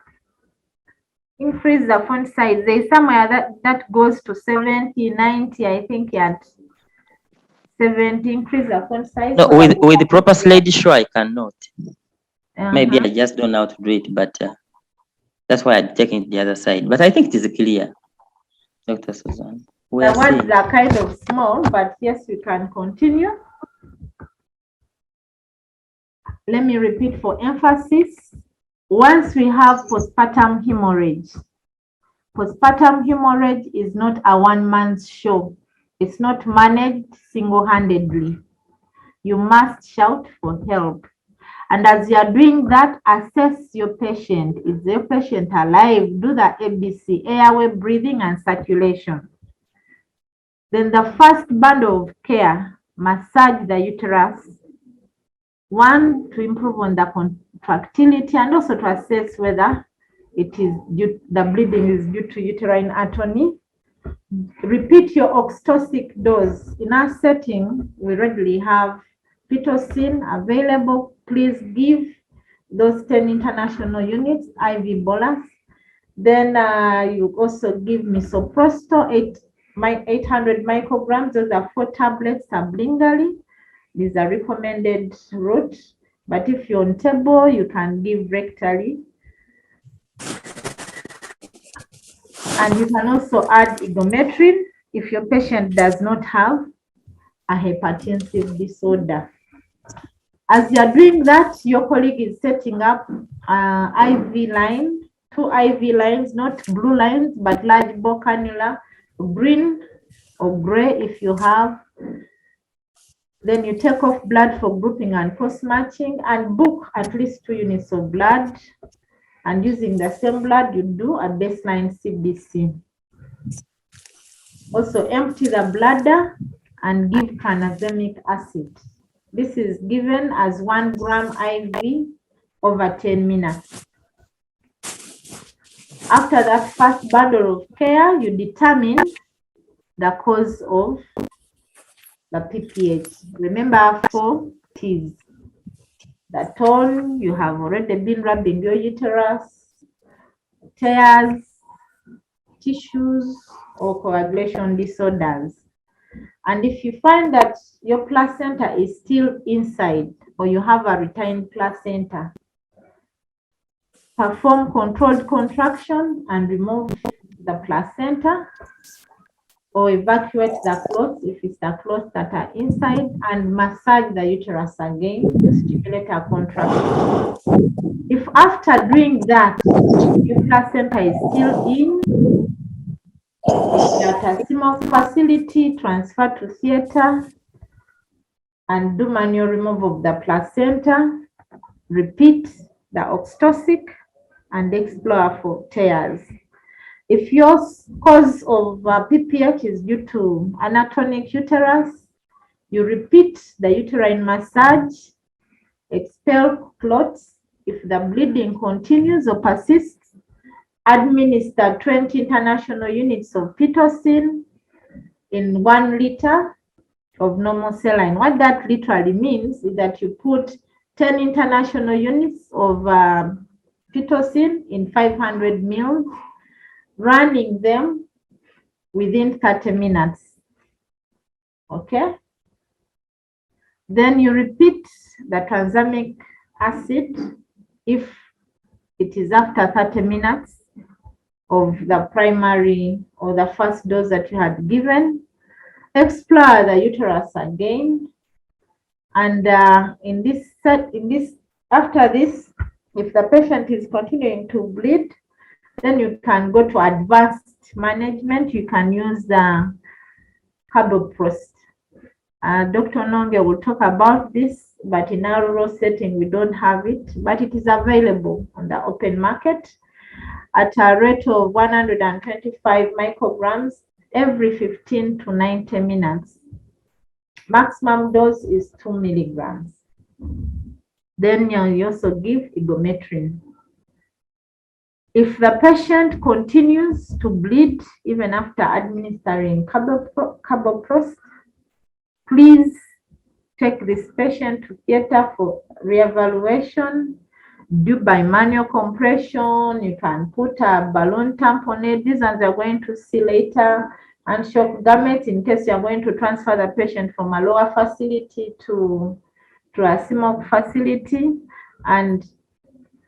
Increase the font size. There's somewhere that goes to 70, 90, I think at 70. Increase the font size. No, with the proper slideshow, I cannot. Maybe I just don't know how to do it, but that's why I'm taking the other side. But I think it is clear, Dr. Susan. The words are kind of small, but yes, we can continue. Let me repeat for emphasis. Once we have postpartum hemorrhage is not a one-man show. It's not managed single-handedly. you must shout for help. And as you are doing that, assess your patient. Is your patient alive? Do the ABC, airway, breathing, and circulation. Then the first bundle of care, massage the uterus. One, to improve on the contractility and also to assess whether it is the bleeding is due to uterine atony. Repeat your oxytocin dose. In our setting, we readily have Pitocin available. Please give those 10 international units, IV bolus. Then you also give misoprostol, 800 micrograms. Those are 4 tablets sublingually. These are recommended route. But if you're on table, you can give rectally. And you can also add igometrin if your patient does not have a hypertensive disorder. As you are doing that, your colleague is setting up IV line, 2 IV lines, not blue lines, but large bore cannula, green or gray if you have. Then you take off blood for grouping and post-matching and book at least 2 units of blood. And using the same blood, you do a baseline CBC. Also empty the bladder and give tranexamic acid. This is given as 1 gram IV over 10 minutes. After that first bundle of care, you determine the cause of the PPH. Remember 4 T's. The tone, you have already been rubbing your uterus, tears, tissues, or coagulation disorders. And if you find that your placenta is still inside or you have a retained placenta, perform controlled contraction and remove the placenta, or evacuate the clots if it's the clots that are inside, and massage the uterus again to stimulate a contraction. If after doing that, your placenta is still in, at a CMOC facility, transfer to theater and do manual removal of the placenta. Repeat the oxytocin and explore for tears. If your cause of PPH is due to anatonic uterus, you repeat the uterine massage, expel clots. If the bleeding continues or persists, administer 20 international units of Pitocin in 1 liter of normal saline. What that literally means is that you put 10 international units of Pitocin in 500 mils, running them within 30 minutes. Okay? Then you repeat the tranexamic acid if it is after 30 minutes of the primary or the first dose that you had given. Explore the uterus again. And after this, if the patient is continuing to bleed, then you can go to advanced management. You can use the carboprost. Dr. Ononge will talk about this, but in our rural setting, we don't have it, but it is available on the open market at a rate of 125 micrograms every 15 to 90 minutes. Maximum dose is 2 milligrams. Then you also give igometrin. If the patient continues to bleed even after administering carboprost, please take this patient to theater for reevaluation. Do bimanual compression. You can put a balloon tamponade. These ones are going to see later. And shock gametes in case you are going to transfer the patient from a lower facility to a CMOC facility, and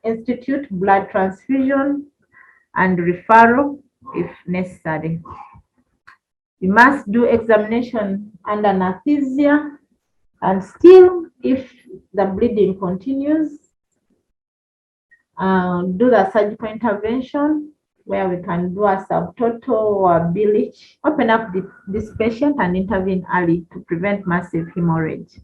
institute blood transfusion and referral if necessary. You must do examination under anesthesia, and still if the bleeding continues, do the surgical intervention where we can do a subtotal or a BLH, open up this patient and intervene early to prevent massive hemorrhage.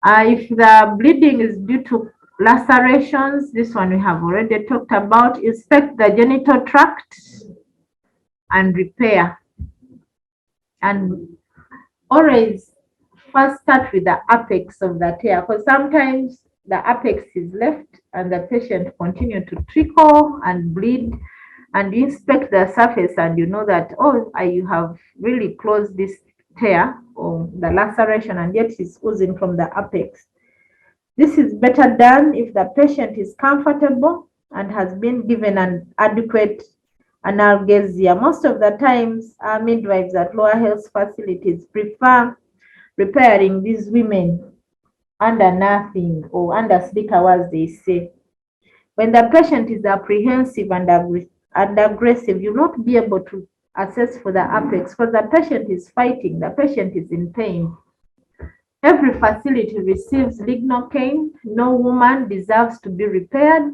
If the bleeding is due to lacerations, this one we have already talked about. Inspect the genital tract and repair. And always first start with the apex of the tear, because sometimes the apex is left and the patient continue to trickle and bleed, and you inspect the surface and you know that, oh, you have really closed this tear or the laceration, and yet it's oozing from the apex. This is better done if the patient is comfortable and has been given an adequate analgesia. Most of the times, our midwives at lower health facilities prefer repairing these women under nothing or under sleep hours, they say. When the patient is apprehensive and aggressive, you'll not be able to assess for the apex because the patient is fighting, the patient is in pain. Every facility receives lignocaine. No woman deserves to be repaired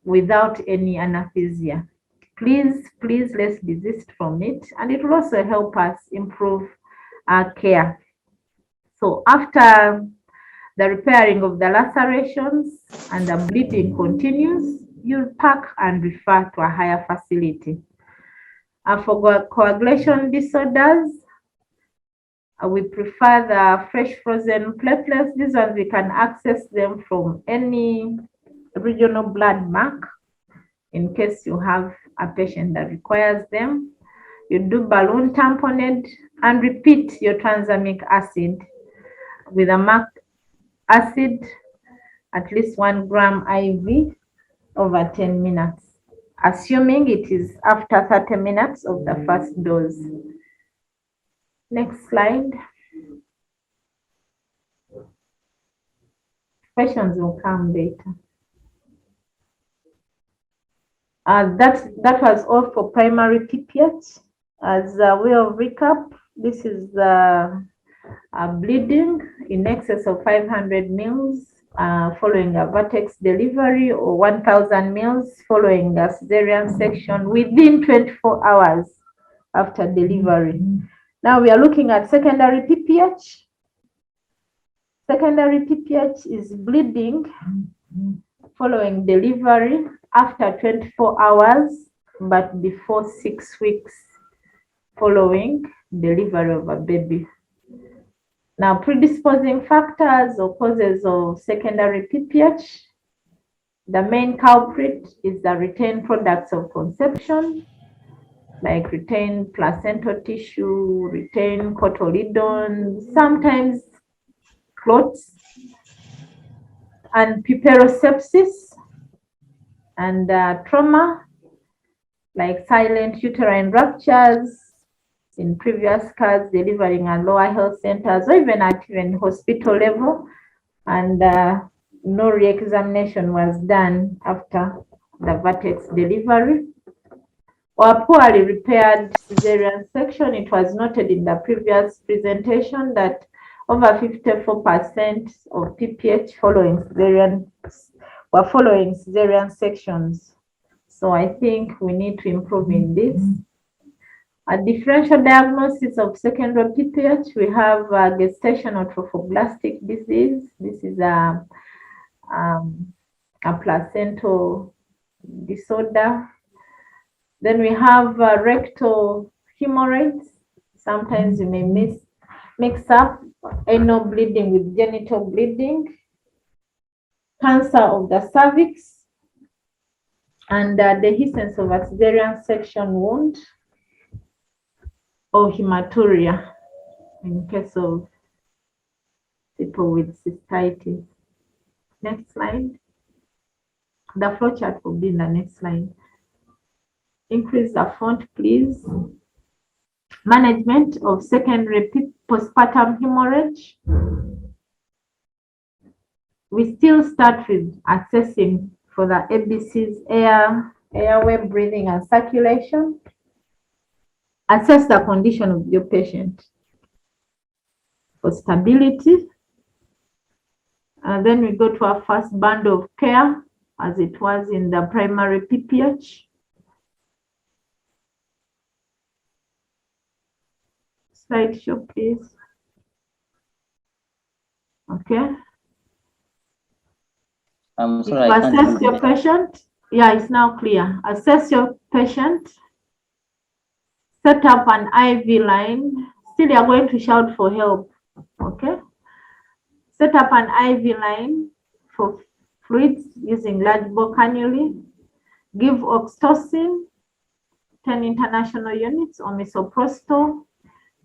without any anesthesia. Please, let's desist from it, and it will also help us improve our care. So after the repairing of the lacerations and the bleeding continues, you'll pack and refer to a higher facility. For coagulation disorders, we prefer the fresh frozen platelets. These ones we can access them from any regional blood bank in case you have a patient that requires them. You do balloon tamponade and repeat your tranexamic acid with a MAC acid, at least 1 gram IV over 10 minutes, assuming it is after 30 minutes of the first dose. Next slide. Questions will come later. That was all for primary PPH. As a way of recap, this is bleeding in excess of 500 mils following a vertex delivery, or 1,000 mils following a cesarean section within 24 hours after delivery. Now we are looking at secondary PPH. Secondary PPH is bleeding following delivery after 24 hours, but before 6 weeks following delivery of a baby. Now, predisposing factors or causes of secondary PPH. The main culprit is the retained products of conception, like retained placental tissue, retained cotyledons, sometimes clots, and puerperosepsis, and trauma, like silent uterine ruptures in previous cases, delivering at lower health centers or even at hospital level, and no re-examination was done after the vertex delivery. Or poorly repaired cesarean section. It was noted in the previous presentation that over 54% of PPH were following cesarean sections. So I think we need to improve in this. A differential diagnosis of secondary PPH, we have gestational trophoblastic disease. This is a placental disorder. Then we have rectal hemorrhage. Sometimes you may mix up anal bleeding with genital bleeding, cancer of the cervix, and dehiscence of a cesarean section wound, or hematuria in case of people with cystitis. Next slide. The flowchart will be in the next slide. Increase the font, please. Management of secondary postpartum hemorrhage. We still start with assessing for the ABCs, airway, breathing, and circulation. Assess the condition of your patient for stability. And then we go to our first band of care, as it was in the primary PPH. Slideshow, please. Okay. I'm You sorry, I can't assess hear. your patient. Yeah, it's now clear. Assess your patient. Set up an IV line. Still, you're going to shout for help. Okay. Set up an IV line for fluids using large bore cannula. Give oxytocin 10 international units or misoprostol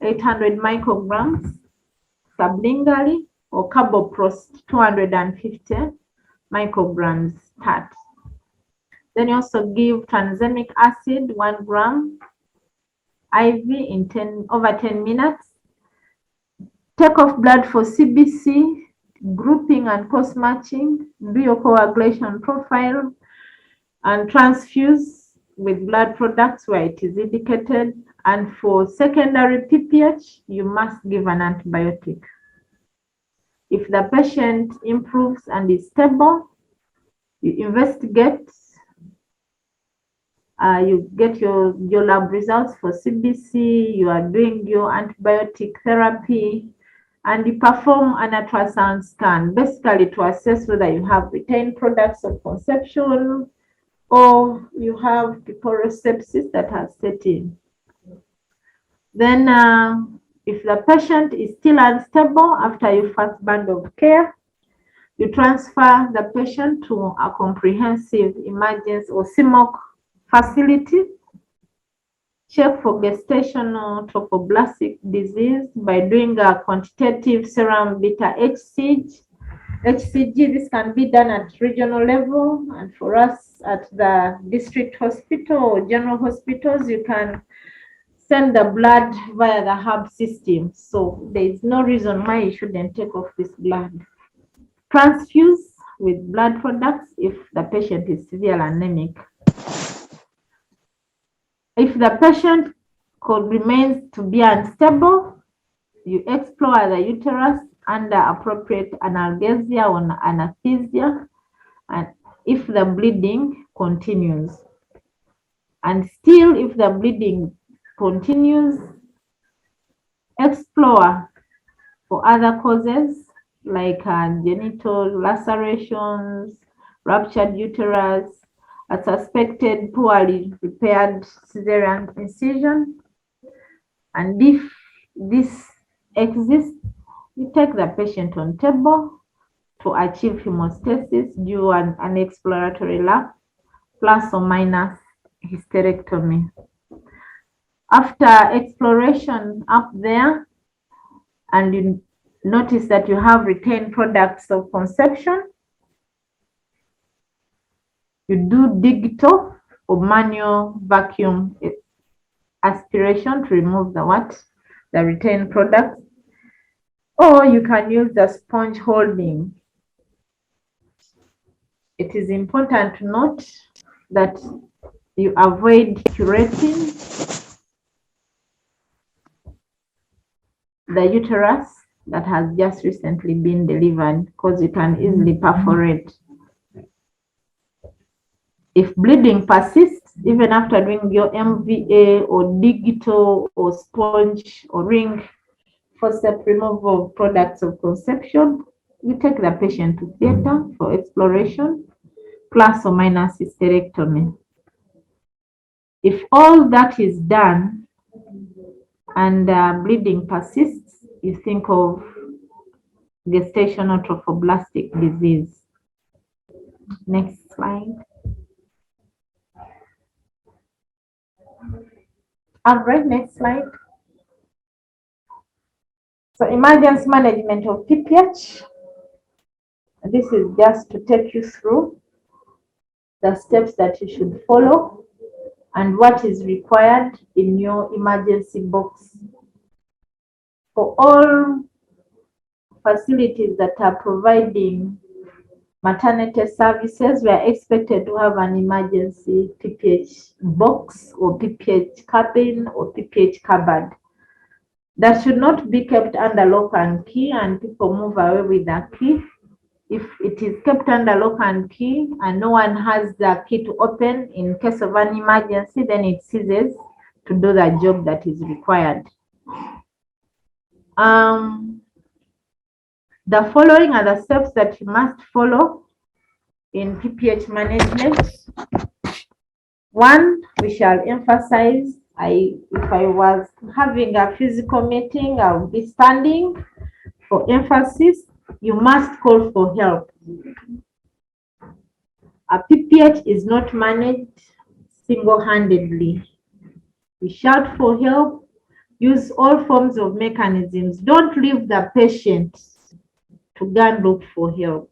800 micrograms sublingually, or carboprost 250 micrograms stat. Then you also give tranexamic acid 1 gram IV in over 10 minutes. Take off blood for CBC, grouping and course matching, do your coagulation profile, and transfuse with blood products where it is indicated. And for secondary PPH, you must give an antibiotic. If the patient improves and is stable, you investigate, you get your lab results for CBC, you are doing your antibiotic therapy, and you perform an ultrasound scan, basically to assess whether you have retained products of conception or you have porous sepsis that has set in. Then, if the patient is still unstable after your first band of care, you transfer the patient to a comprehensive emergency or CMOC facility. Check for gestational trophoblastic disease by doing a quantitative serum beta HCG. This can be done at regional level, and for us at the district hospital or general hospitals, you can send the blood via the hub system. So there is no reason why you shouldn't take off this blood. Transfuse with blood products if the patient is severely anemic. If the patient remains to be unstable, you explore the uterus under appropriate analgesia or anesthesia, and if the bleeding continues. And still, if the bleeding continues, explore for other causes like genital lacerations, ruptured uterus, a suspected poorly repaired cesarean incision. And if this exists, you take the patient on table to achieve hemostasis, do an exploratory lap, plus or minus hysterectomy. After exploration up there, and you notice that you have retained products of conception, you do digital or manual vacuum aspiration to remove the retained products, or you can use the sponge holding. It is important to note that you avoid curating the uterus that has just recently been delivered, because you can easily perforate. If bleeding persists, even after doing your MVA or digital or sponge or ring forceps removal of products of conception, you take the patient to theater for exploration, plus or minus hysterectomy. If all that is done and bleeding persists, you think of gestational trophoblastic disease. Next slide. All right, next slide. So emergency management of PPH. This is just to take you through the steps that you should follow and what is required in your emergency box. For all facilities that are providing maternity services, we are expected to have an emergency PPH box or PPH cabin or PPH cupboard. That should not be kept under lock and key and people move away with the key. If it is kept under lock and key and no one has the key to open in case of an emergency, then it ceases to do the job that is required. The following are the steps that you must follow in PPH management. One, we shall emphasize, if I was having a physical meeting, I would be standing. For emphasis, you must call for help. A PPH is not managed single-handedly. We shout for help, use all forms of mechanisms. Don't leave the patient to go and look for help.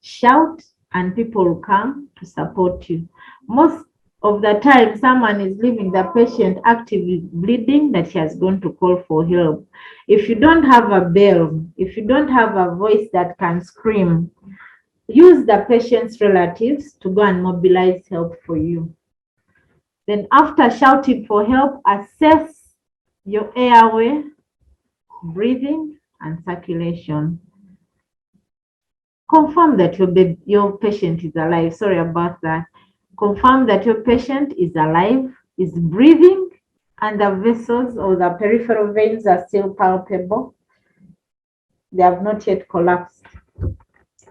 Shout and people will come to support you. Most of the time, someone is leaving the patient actively bleeding that he has gone to call for help. If you don't have a bell, if you don't have a voice that can scream, use the patient's relatives to go and mobilize help for you. Then after shouting for help, assess your airway, breathing, and circulation. Confirm that your patient is alive. Sorry about that. Confirm that your patient is alive, is breathing, and the vessels or the peripheral veins are still palpable. They have not yet collapsed.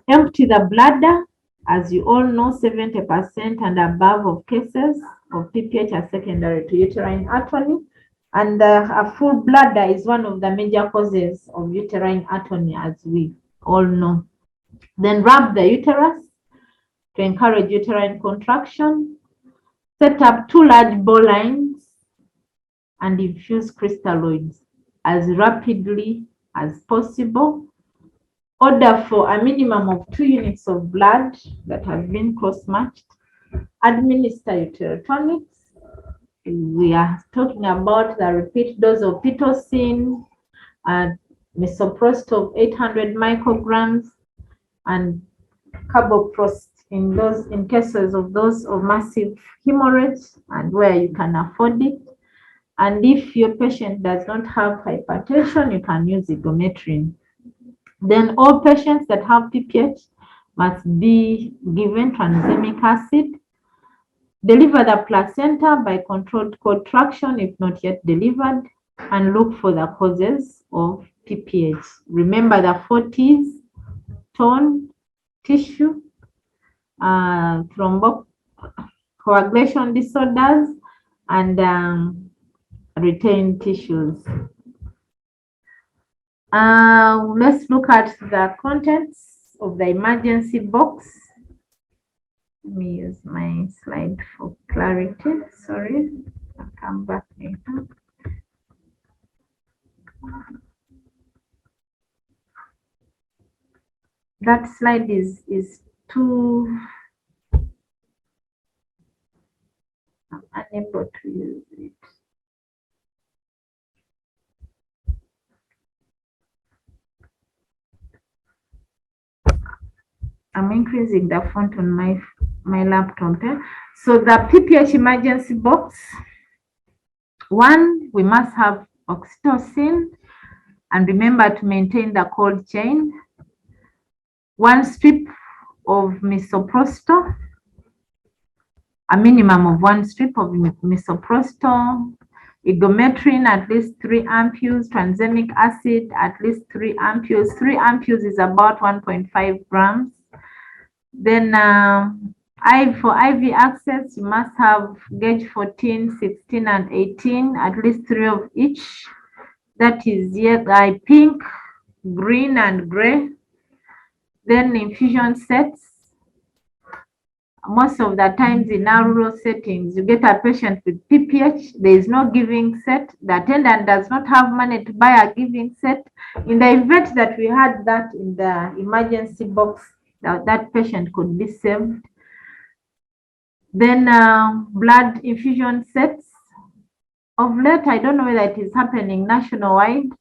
Empty the bladder. As you all know, 70% and above of cases of PPH are secondary to uterine atony. And a full bladder is one of the major causes of uterine atony, as we all know. Then rub the uterus to encourage uterine contraction. Set up 2 large ball lines and infuse crystalloids as rapidly as possible. Order for a minimum of 2 units of blood that have been cross-matched. Administer uterotonics. We are talking about the repeat dose of Pitocin, misoprostol 800 micrograms, and carboprost in cases of those of massive hemorrhage and where you can afford it. And if your patient does not have hypertension, you can use igometrin. Then all patients that have PPH must be given tranexamic acid. Deliver the placenta by controlled contraction if not yet delivered, and look for the causes of PPH. Remember the 4 T's: tone, tissue, coagulation disorders, and retained tissues. Let's look at the contents of the emergency box. Let me use my slide for clarity. Sorry, I'll come back later. That slide is too, I'm unable to use it. I'm increasing the font on my laptop. So the PPH emergency box. 1, we must have oxytocin, and remember to maintain the cold chain. 1 strip of misoprostol, a minimum of 1 strip of misoprostol, igometrin at least 3 ampoules, tranexamic acid at least 3 ampoules. 3 ampoules is about 1.5 grams. Then for IV access, you must have gauge 14, 16, and 18, at least 3 of each. That is pink, green, and gray. Then infusion sets. Most of the times in our rural settings, you get a patient with PPH, there is no giving set. The attendant does not have money to buy a giving set. In the event that we had that in the emergency box, that patient could be saved. Then blood infusion sets. Of late, I don't know whether it is happening nationwide,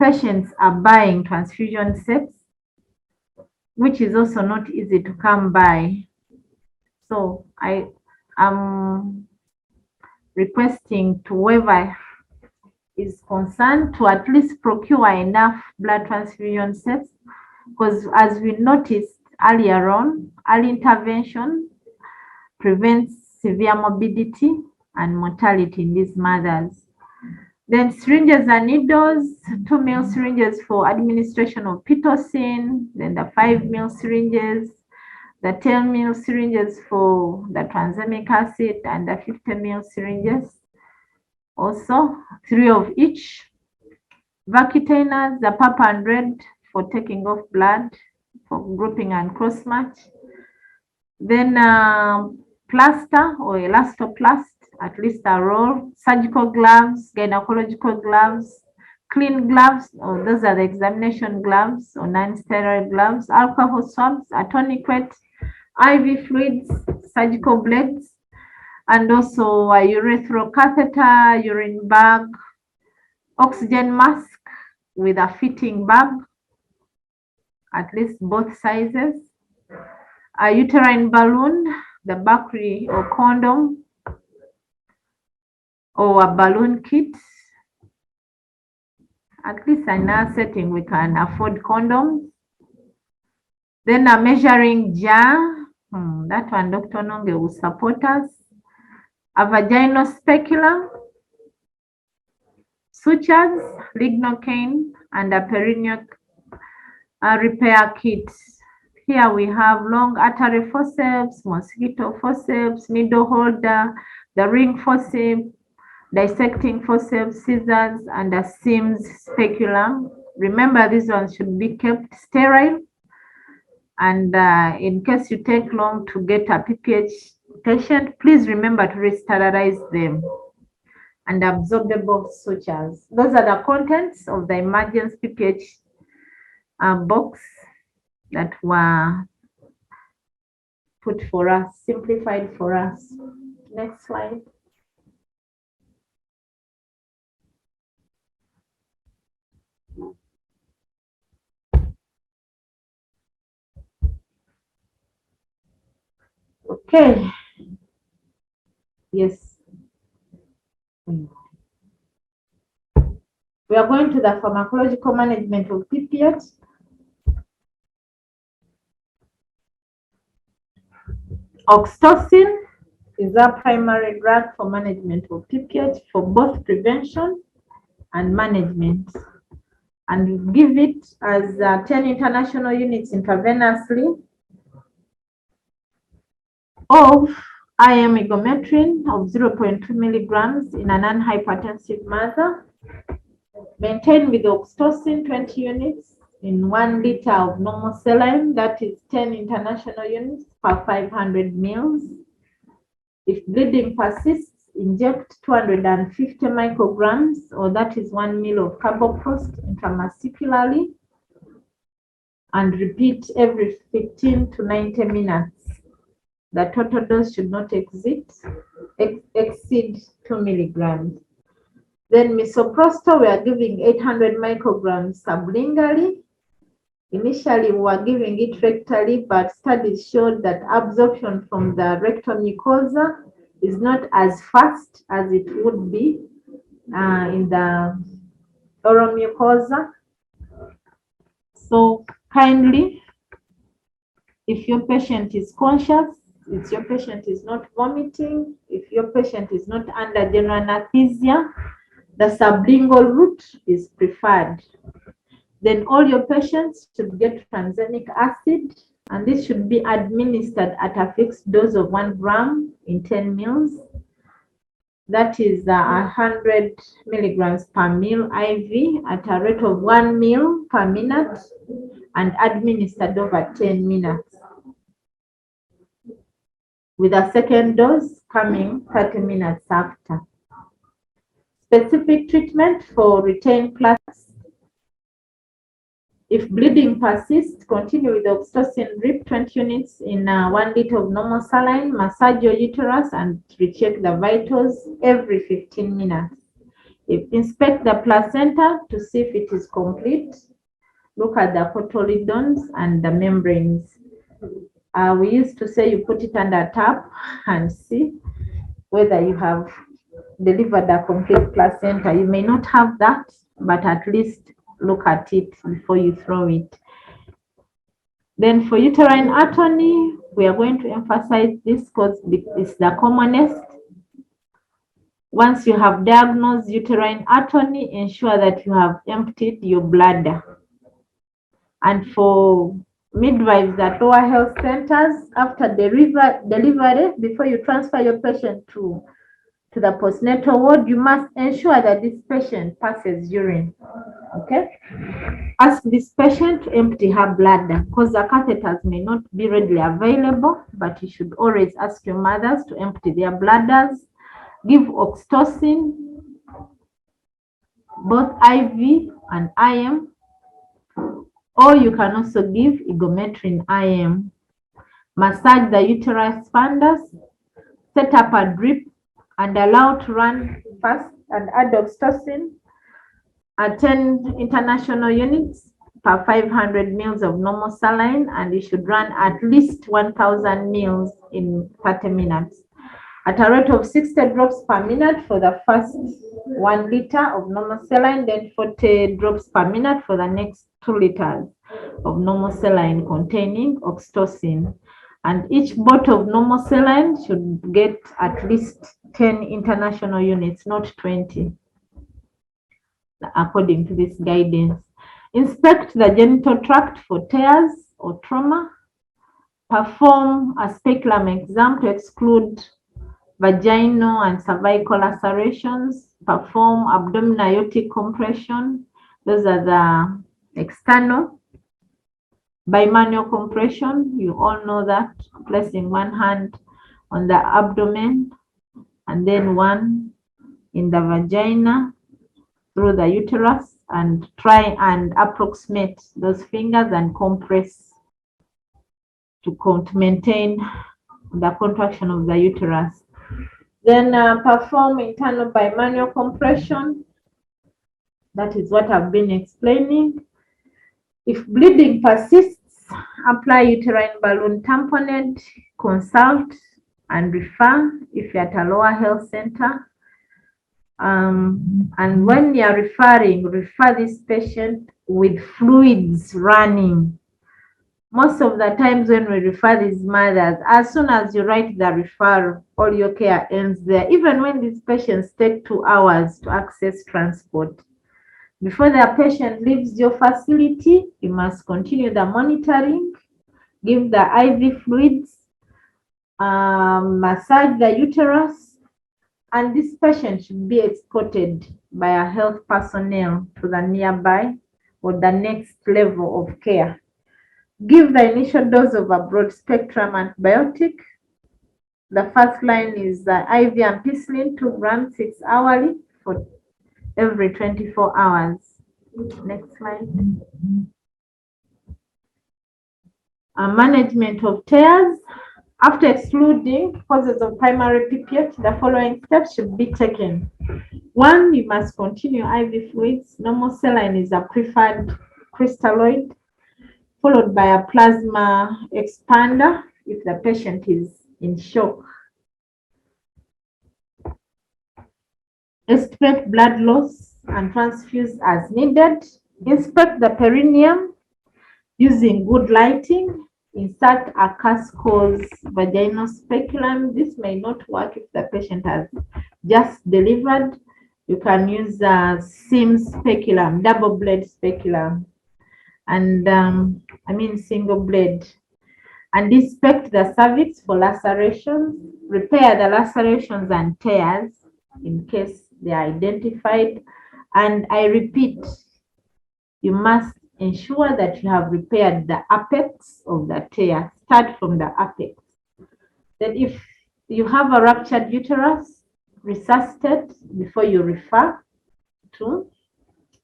patients are buying transfusion sets, which is also not easy to come by. So I am requesting to whoever is concerned to at least procure enough blood transfusion sets, because as we noticed earlier on, early intervention prevents severe morbidity and mortality in these mothers. Then syringes and needles, 2 ml syringes for administration of Pitocin, then the 5 ml syringes, the 10 ml syringes for the tranexamic acid, and the 50 ml syringes. Also, 3 of each. Vacutainers, the purple and red for taking off blood, for grouping and cross-match. Then plaster or elastoplast, at least a roll, surgical gloves, gynecological gloves, clean gloves, or those are the examination gloves or non-sterile gloves, alcohol swabs, a tourniquet, IV fluids, surgical blades, and also a urethral catheter, urine bag, oxygen mask with a fitting bag, at least both sizes, a uterine balloon, the Bakri or condom, or a balloon kit. At least in our setting, we can afford condoms. Then a measuring jar, that one Dr. Ononge will support us. A vaginal speculum, sutures, lignocaine, and a perineal repair kit. Here we have long artery forceps, mosquito forceps, needle holder, the ring forceps, dissecting forceps, scissors, and a Sims speculum. Remember, these ones should be kept sterile. And in case you take long to get a PPH patient, please remember to re-sterilize them. And absorbable sutures. Those are the contents of the emergency PPH box that were put for us, simplified for us. Next slide. Okay. Yes. We are going to the pharmacological management of PPH. Oxytocin is our primary drug for management of PPH for both prevention and management. And we give it as 10 international units intravenously of IM igometrin of 0.2 milligrams in a non-hypertensive mother, maintained with oxytocin 20 units in 1 liter of normal saline, that is 10 international units per 500 mils. If bleeding persists, inject 250 micrograms, or that is 1 ml of carboprost intramuscularly, and repeat every 15 to 90 minutes. The total dose should not exceed 2 milligrams. Then misoprostol, we are giving 800 micrograms sublingually. Initially, we were giving it rectally, but studies showed that absorption from the rectal mucosa is not as fast as it would be in the oral mucosa. So kindly, if your patient is conscious, if your patient is not vomiting, if your patient is not under general anesthesia, the sublingual route is preferred. Then all your patients should get tranexamic acid, and this should be administered at a fixed dose of 1 gram in 10 mils. That is 100 milligrams per mil IV at a rate of 1 mil per minute and administered over 10 minutes, with a second dose coming 30 minutes after. Specific treatment for retained plaques. If bleeding persists, continue with oxytocin drip 20 units in 1 liter of normal saline, massage your uterus and recheck the vitals every 15 minutes. Inspect the placenta to see if it is complete. Look at the cotyledons and the membranes. We used to say you put it under a tap and see whether you have delivered a complete placenta. You may not have that, but at least look at it before you throw it. Then for uterine atony, we are going to emphasize this because it's the commonest. Once you have diagnosed uterine atony, ensure that you have emptied your bladder. And for midwives at lower health centers, after delivery, before you transfer your patient to the postnatal ward, you must ensure that this patient passes urine. Okay? Ask this patient to empty her bladder because the catheters may not be readily available, but you should always ask your mothers to empty their bladders. Give oxytocin, both IV and IM, or you can also give igometrin IM. Massage the uterus fundus, set up a drip and allow to run fast and add oxytocin at 10 international units per 500 mils of normal saline, and you should run at least 1,000 mils in 30 minutes. At a rate of 60 drops per minute for the first 1 liter of normal saline, then 40 drops per minute for the next 2 liters of normal saline containing oxytocin. And each bottle of normal saline should get at least 10 international units, not 20, according to this guidance. Inspect the genital tract for tears or trauma. Perform a speculum exam to exclude vaginal and cervical lacerations. Perform abdominal aortic compression. Those are the external. Bimanual compression, you all know that, placing one hand on the abdomen and then one in the vagina through the uterus, and try and approximate those fingers and compress to maintain the contraction of the uterus. Then perform internal bimanual compression. That is what I've been explaining. If bleeding persists, apply uterine balloon tamponade, consult and refer if you're at a lower health center. And when you're referring, refer this patient with fluids running. Most of the times when we refer these mothers, as soon as you write the referral, all your care ends there. Even when these patients take 2 hours to access transport. Before the patient leaves your facility, you must continue the monitoring, give the IV fluids, massage the uterus, and this patient should be escorted by a health personnel to the nearby or the next level of care. Give the initial dose of a broad spectrum antibiotic. The first line is the IV ampicillin 2 grams 6 hourly for every 24 hours. Next slide. Management of tears. After excluding causes of primary PPH, the following steps should be taken. 1, you must continue IV fluids. Normal saline is a preferred crystalloid, followed by a plasma expander if the patient is in shock. Estimate blood loss and transfuse as needed. Inspect the perineum using good lighting. Insert a Casco's vaginal speculum. This may not work if the patient has just delivered. You can use a SIM speculum, double blade speculum, and single blade. And inspect the cervix for lacerations. Repair the lacerations and tears in case they are identified. And I repeat, you must ensure that you have repaired the apex of the tear. Start from the apex. Then if you have a ruptured uterus, resuscitate before you refer to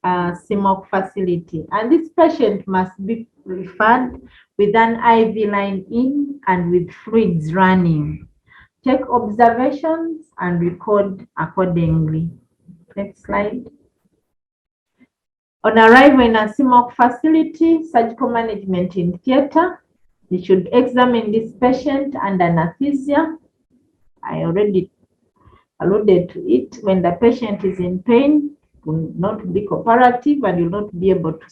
a CMOC facility. And this patient must be referred with an IV line in and with fluids running. Take observations and record accordingly. Next slide. On arrival in a CMOC facility, surgical management in theater. You should examine this patient under anesthesia. I already alluded to it. When the patient is in pain, will not be cooperative and you'll not be able to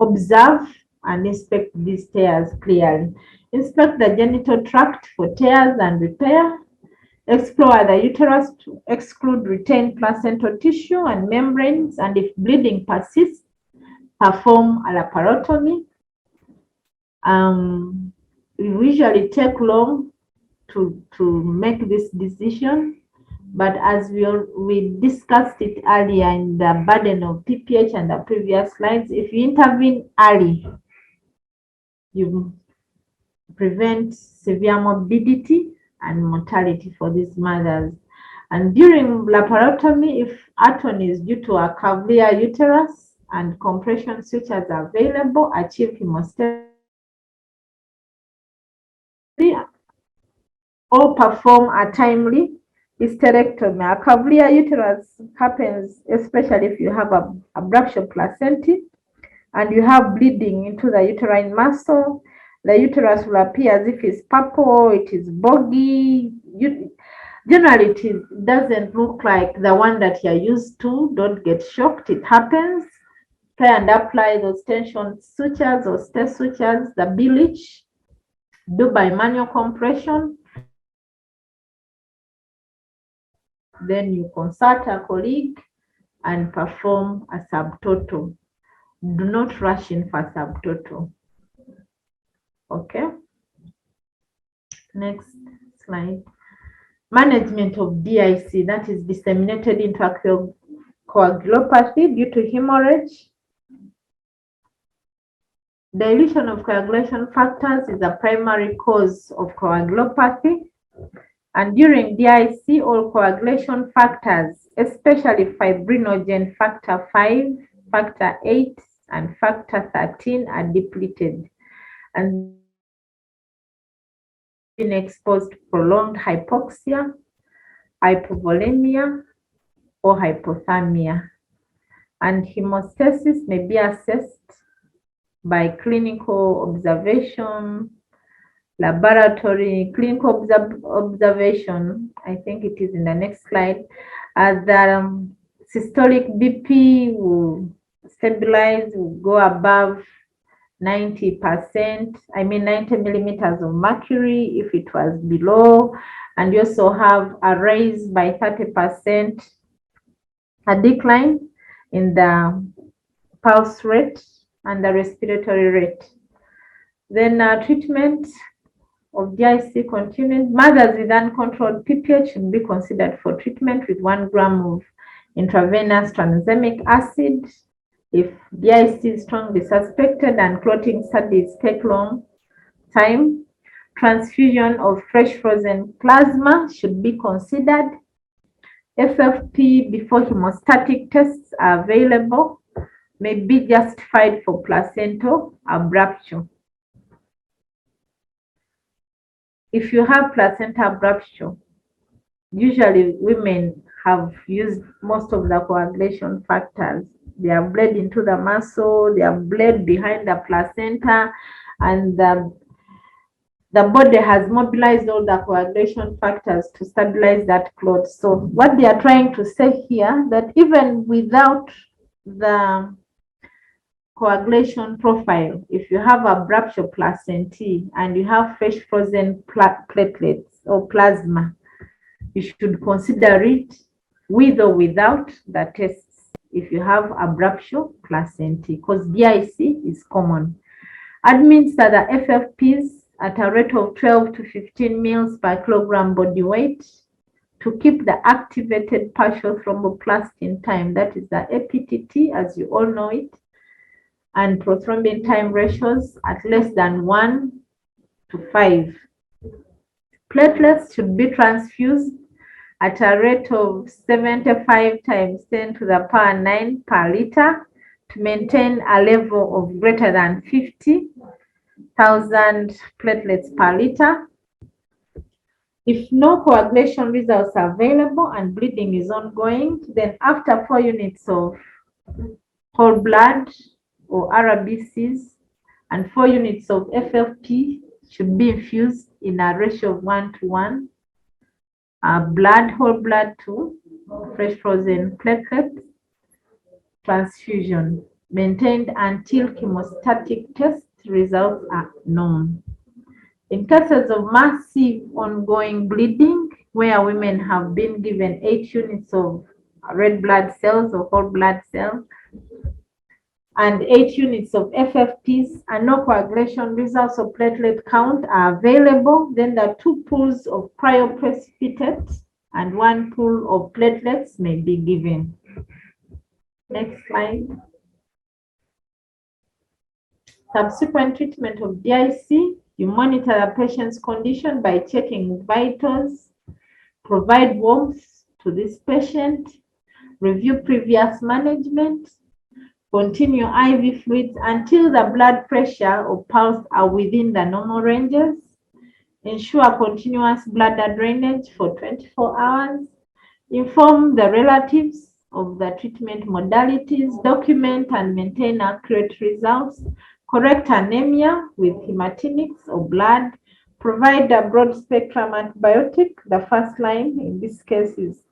observe and inspect these tears clearly. Inspect the genital tract for tears and repair. Explore the uterus to exclude retained placental tissue and membranes, and if bleeding persists, perform a laparotomy. We usually take long to make this decision, but as we discussed it earlier in the burden of PPH and the previous slides, if you intervene early, you prevent severe morbidity and mortality for these mothers. And during laparotomy, if atony is due to a cavalier uterus and compression sutures are available, achieve hemostasis or perform a timely hysterectomy. A cavalier uterus happens especially if you have a abruption placenta and you have bleeding into the uterine muscle. The uterus will appear as if it's purple, it is boggy. Generally, it doesn't look like the one that you're used to. Don't get shocked, it happens. Try and apply those tension sutures or stay sutures, the bilage. Do by manual compression. Then you consult a colleague and perform a subtotal. Do not rush in for subtotal. Okay. Next slide. Management of DIC, that is disseminated intracoagulopathy due to hemorrhage. Dilution of coagulation factors is a primary cause of coagulopathy. And during DIC, all coagulation factors, especially fibrinogen factor 5, factor 8, and factor 13 are depleted. And being exposed to prolonged hypoxia, hypovolemia, or hypothermia. And hemostasis may be assessed by clinical observation, laboratory, clinical observation. I think it is in the next slide. The systolic BP will stabilize, will go above 90%, 90 millimeters of mercury if it was below, and you also have a raise by 30%, a decline in the pulse rate and the respiratory rate. Then treatment of DIC continues. Mothers with uncontrolled PPH should be considered for treatment with 1 gram of intravenous tranexamic acid. If DIC is strongly suspected and clotting studies take long time, transfusion of fresh frozen plasma should be considered. FFP before hemostatic tests are available may be justified for placental abruption. If you have placenta abruption, usually women have used most of the coagulation factors. They have bled into the muscle, they have bled behind the placenta, and the body has mobilized all the coagulation factors to stabilize that clot. So what they are trying to say here, that even without the coagulation profile, if you have abruption placenta and you have fresh frozen platelets or plasma, you should consider it with or without the tests if you have abruption placenta, because DIC is common. Administer the FFPs at a rate of 12 to 15 mils per kilogram body weight to keep the activated partial thromboplastin time, that is the APTT as you all know it, and prothrombin time ratios at less than 1 to 5. Platelets should be transfused at a rate of 75 times 10 to the power 9 per liter to maintain a level of greater than 50,000 platelets per liter. If no coagulation results are available and bleeding is ongoing, then after 4 units of whole blood or RBCs and 4 units of FFP should be infused in a ratio of 1 to 1. Blood, whole blood to fresh frozen platelets. Transfusion maintained until hemostatic test results are known. In cases of massive ongoing bleeding, where women have been given 8 units of red blood cells or whole blood cells and 8 units of FFPs, and no coagulation results or platelet count are available, then the 2 pools of cryoprecipitate and 1 pool of platelets may be given. Next slide. Subsequent treatment of DIC, you monitor the patient's condition by checking vitals, provide warmth to this patient, review previous management, continue IV fluids until the blood pressure or pulse are within the normal ranges, ensure continuous bladder drainage for 24 hours, inform the relatives of the treatment modalities, document and maintain accurate results, correct anemia with hematinics or blood, provide a broad spectrum antibiotic. The first line in this case is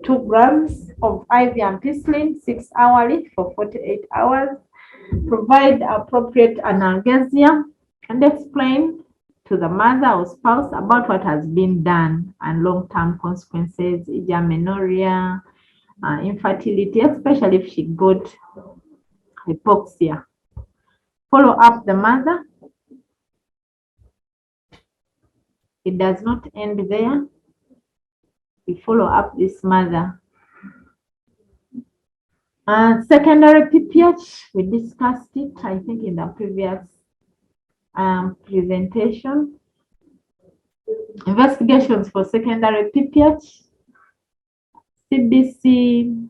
2 grams of IV ampicillin 6 hourly for 48 hours, provide appropriate analgesia, and explain to the mother or spouse about what has been done and long-term consequences, e.g. amenorrhea, infertility, especially if she got hypoxia. Follow up the mother. It does not end there. We follow up this mother. Secondary PPH, we discussed it, I think, in the previous presentation. Investigations for secondary PPH, CBC,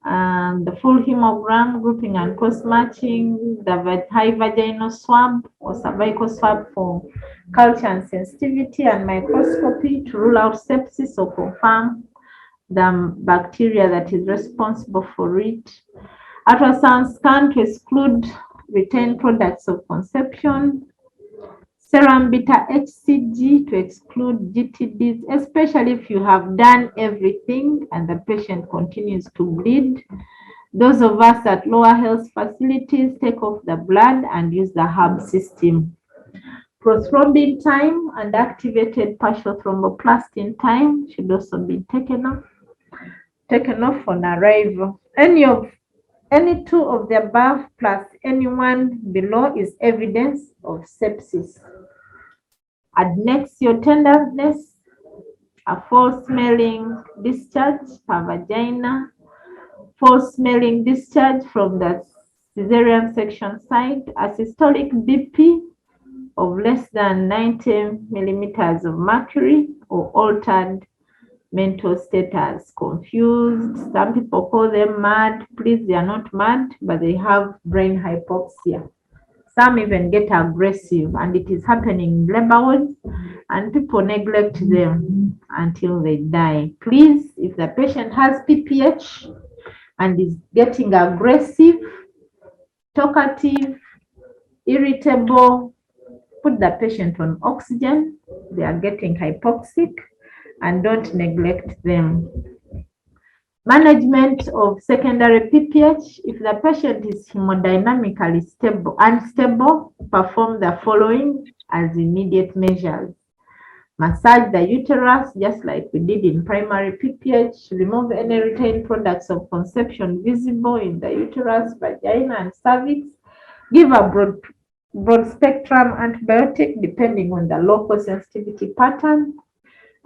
the full hemogram, grouping and cross-matching, the high vaginal swab or cervical swab for culture and sensitivity, and microscopy to rule out sepsis or confirm the bacteria that is responsible for it. Ultrasound scan to exclude retained products of conception. Serum beta HCG to exclude GTDs, especially if you have done everything and the patient continues to bleed. Those of us at lower health facilities take off the blood and use the hub system. Prothrombin time and activated partial thromboplastin time should also be taken off on arrival. Any 2 of the above plus any 1 below is evidence of sepsis. Adnexio tenderness, a foul-smelling discharge per vagina, foul-smelling discharge from the cesarean section site, a systolic BP of less than 90 millimeters of mercury, or altered mental status, confused. Some people call them mad. Please, they are not mad, but they have brain hypoxia. Some even get aggressive, and it is happening in labor wards, and people neglect them until they die. Please, if the patient has PPH and is getting aggressive, talkative, irritable, put the patient on oxygen. They are getting hypoxic, and don't neglect them. Management of secondary PPH. If the patient is hemodynamically unstable, perform the following as immediate measures. Massage the uterus, just like we did in primary PPH. Remove any retained products of conception visible in the uterus, vagina, and cervix. Give a broad spectrum antibiotic depending on the local sensitivity pattern,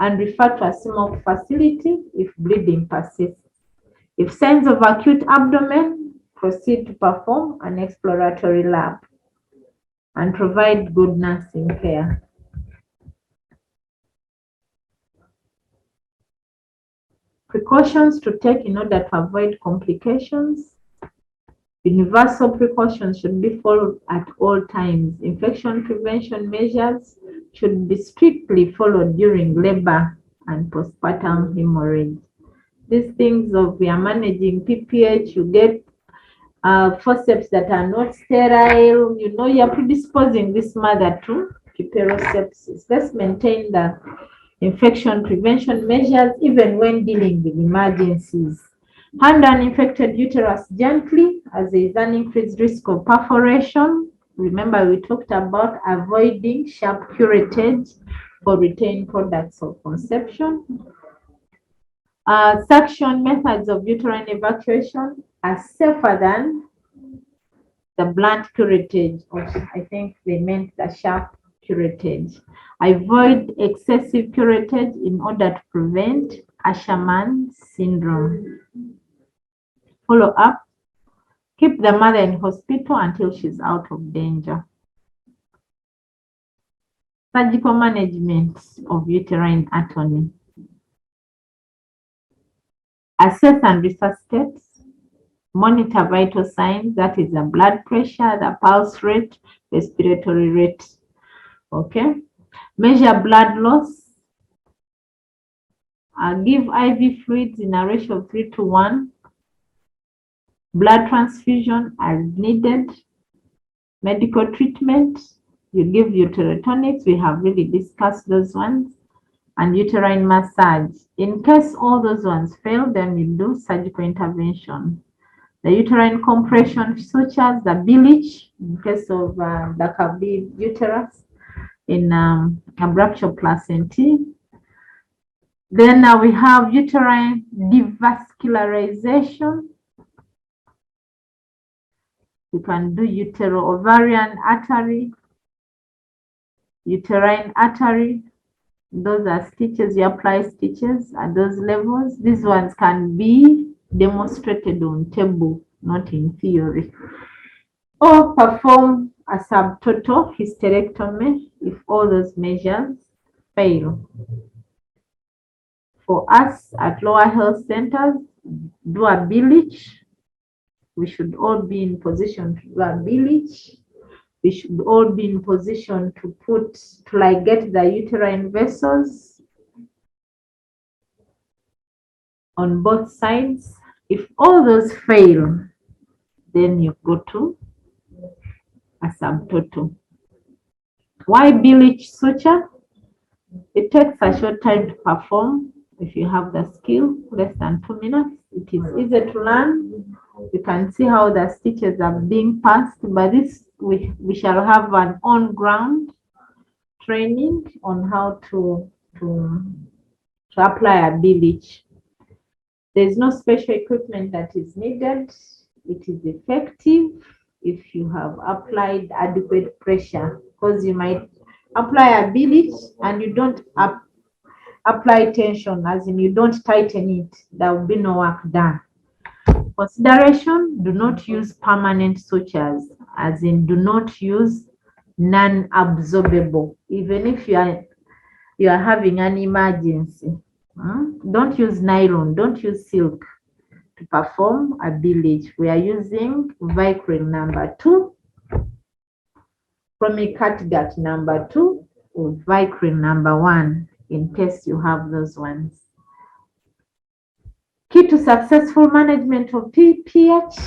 and refer to a CMOC facility if bleeding persists. If signs of acute abdomen, proceed to perform an exploratory lab and provide good nursing care. Precautions to take in order to avoid complications. Universal precautions should be followed at all times. Infection prevention measures should be strictly followed during labor and postpartum hemorrhage. These things of we are managing PPH, you get forceps that are not sterile, you know, you're predisposing this mother to puerperosepsis. Let's maintain the infection prevention measures even when dealing with emergencies. Handle an infected uterus gently as there is an increased risk of perforation. Remember, we talked about avoiding sharp curettage for retained products of conception. Suction methods of uterine evacuation are safer than the blunt curettage, or I think they meant the sharp curettage. Avoid excessive curettage in order to prevent Asherman syndrome. Follow up. Keep the mother in hospital until she's out of danger. Surgical management of uterine atony. Assess and resuscitate. Monitor vital signs, that is the blood pressure, the pulse rate, respiratory rate. Okay. Measure blood loss. Give IV fluids in a ratio of 3:1. Blood transfusion as needed. Medical treatment. You give uterotonics. We have really discussed those ones. And uterine massage. In case all those ones fail, then you do surgical intervention. The uterine compression sutures, the bilage, in case of the cavity uterus, in abruptio placentae. Then we have uterine devascularization. You can do utero-ovarian artery, uterine artery. Those are stitches, you apply stitches at those levels. These ones can be demonstrated on table, not in theory. Or perform a subtotal hysterectomy if all those measures fail. For us at lower health centers, do a bilage. We should all be in position to do a bilage. We should all be in position to get the uterine vessels on both sides. If all those fail, then you go to a subtotal. Why bilage suture? It takes a short time to perform. If you have the skill, less than 2 minutes. It is easy to learn. You can see how the stitches are being passed. But this, we shall have an on-ground training on how to apply a bilage. There is no special equipment that is needed. It is effective if you have applied adequate pressure, because you might apply a bilage and you don't apply tension, as in you don't tighten it. There will be no work done. Consideration: do not use permanent sutures, as in do not use non-absorbable, even if you are having an emergency. Don't use nylon, don't use silk to perform a bilage. We are using Vicryl number 2, chromic catgut number 2, or Vicryl number 1, in case you have those ones. Key to successful management of PPH,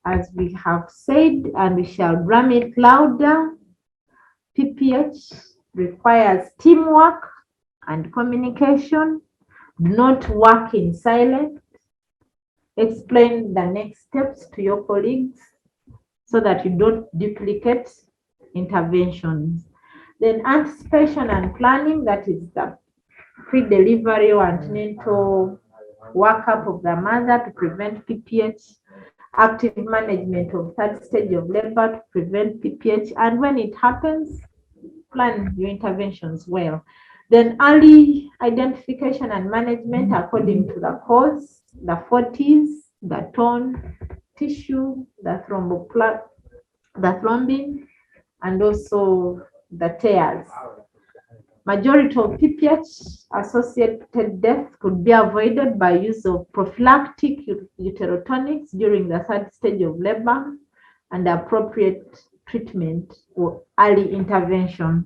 as we have said, and we shall drum it louder, PPH requires teamwork and communication. Do not work in silence. Explain the next steps to your colleagues so that you don't duplicate interventions. Then anticipation and planning, that is the pre-delivery or antenatal workup of the mother to prevent PPH. Active management of third stage of labor to prevent PPH. And when it happens, plan your interventions well. Then early identification and management according to the cause, the 40s, the torn tissue, the thrombin, and also the tears. Majority of PPH associated deaths could be avoided by use of prophylactic uterotonics during the third stage of labor and appropriate treatment or early intervention.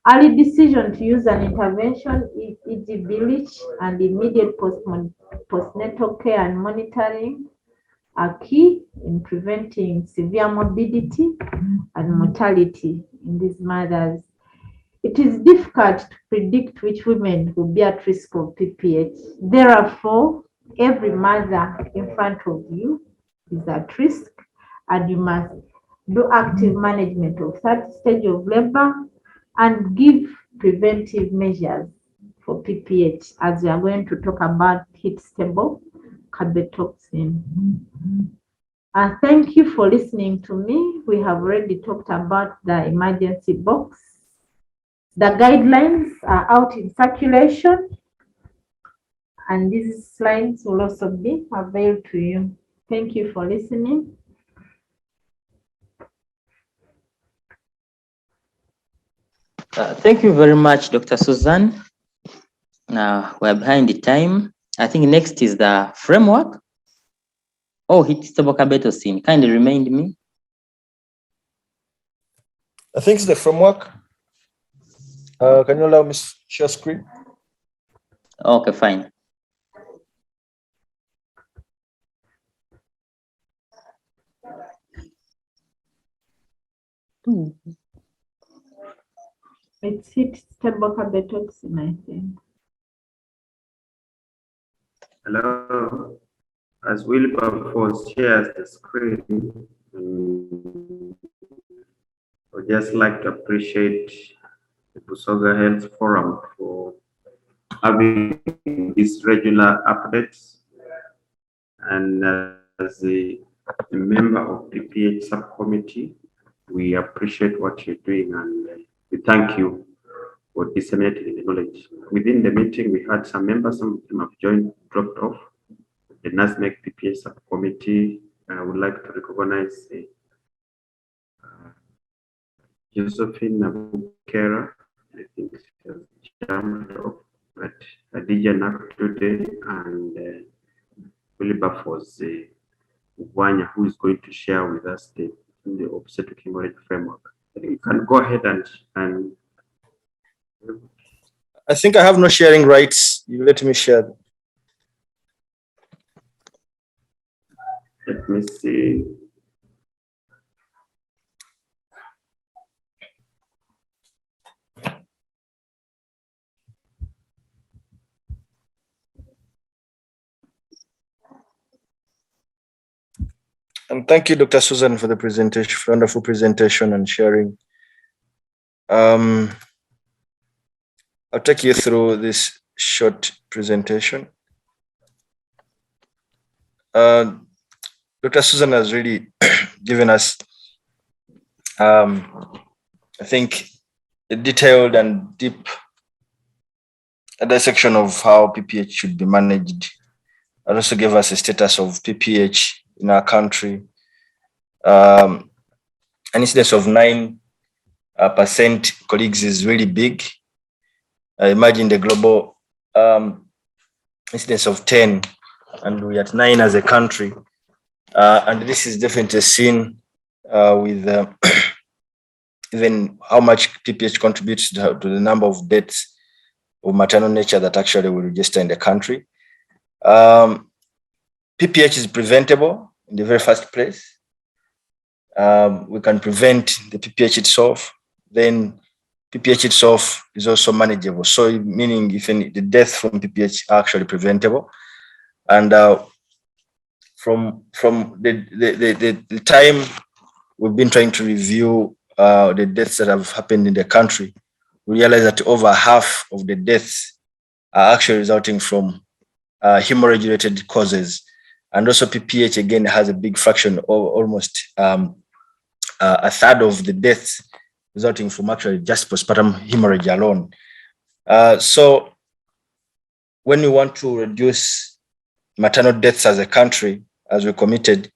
Early decision to use an intervention, e.g. bilage, and immediate postnatal care and monitoring are key in preventing severe morbidity and mortality in these mothers. It is difficult to predict which women will be at risk of PPH. Therefore, every mother in front of you is at risk, and you must do active management of third stage of labor and give preventive measures for PPH, as we are going to talk about heat-stable carbetoxin. Thank you for listening to me. We have already talked about the emergency box. The guidelines are out in circulation, and these slides will also be available to you. Thank you for listening. Thank you very much, Dr. Susan. Now we're behind the time. I think next is the framework. Oh, heat-stable carbetocin. Kindly remind me. I think it's the framework. Can you allow me to share screen? Okay, fine. It's heat-stable carbetoxin, I think. Hello. As Wilberforce shares the screen, I would just like to appreciate the Busoga Health Forum for having these regular updates. And as a member of the PPH subcommittee, we appreciate what you're doing, and we thank you for disseminating the knowledge. Within the meeting, we had some members, some of them have dropped off. The NASMEC PPH subcommittee, I would like to recognize Josephine Nabukera. I think she has jumped off, but Adija Nak today, and Wilberforce Wanya, who is going to share with us the obstetric hemorrhage framework. I think you can go ahead and I think I have no sharing rights. You let me share. let me see. And thank you, Dr. Susan, for the presentation, wonderful presentation and sharing. I'll take you through this short presentation. Dr. Susan has really given us, I think, a detailed and deep dissection of how PPH should be managed, and also gave us a status of PPH in our country. An incidence of 9% colleagues is really big. Imagine the global incidence of 10, and we're at 9 as a country. And this is definitely seen with even how much PPH contributes to the number of deaths of maternal nature that actually we register in the country. PPH is preventable in the very first place. We can prevent the PPH itself. Then PPH itself is also manageable. So meaning even the death from PPH are actually preventable. And from the time we've been trying to review the deaths that have happened in the country, we realize that over half of the deaths are actually resulting from hemorrhage-related causes. And also PPH, again, has a big fraction, of almost a third of the deaths resulting from actually just postpartum hemorrhage alone. So when we want to reduce maternal deaths as a country, as we committed,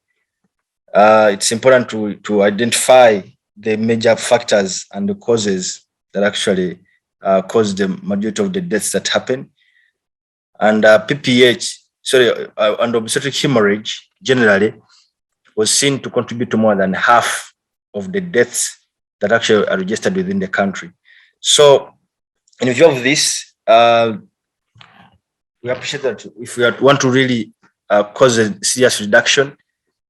it's important to identify the major factors and the causes that actually cause the majority of the deaths that happen. And PPH, and obstetric hemorrhage generally was seen to contribute to more than half of the deaths that actually are registered within the country. So in view of this, we appreciate that if we want to really cause a serious reduction,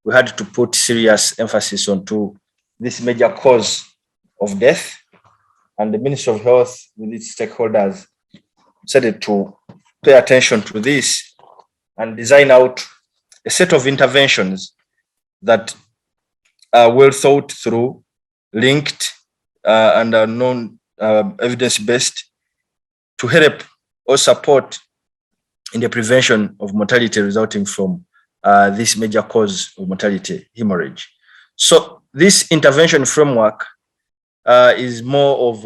we had to put serious emphasis onto this major cause of death. And the Ministry of Health, with its stakeholders, decided to pay attention to this and design out a set of interventions that are well thought through, linked, and are known, evidence-based, to help or support in the prevention of mortality resulting from this major cause of mortality, hemorrhage. So this intervention framework is more of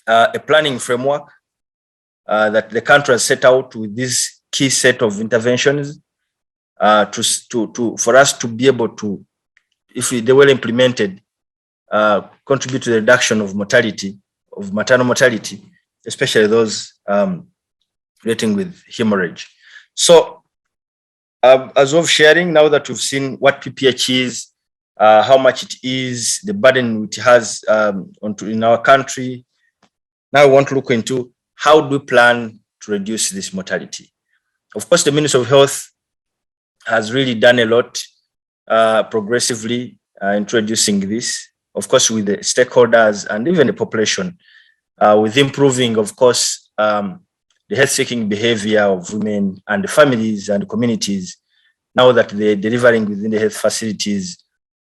a planning framework that the country has set out with this key set of interventions for us to be able to, if they were implemented, contribute to the reduction of mortality, of maternal mortality, especially those relating with hemorrhage. So as of sharing, now that we've seen what PPH is, how much it is, the burden it has in our country, now we want to look into how do we plan to reduce this mortality. Of course, the Ministry of Health has really done a lot progressively introducing this, of course, with the stakeholders and even the population, with improving, of course, the health-seeking behavior of women and the families and the communities. Now that they're delivering within the health facilities,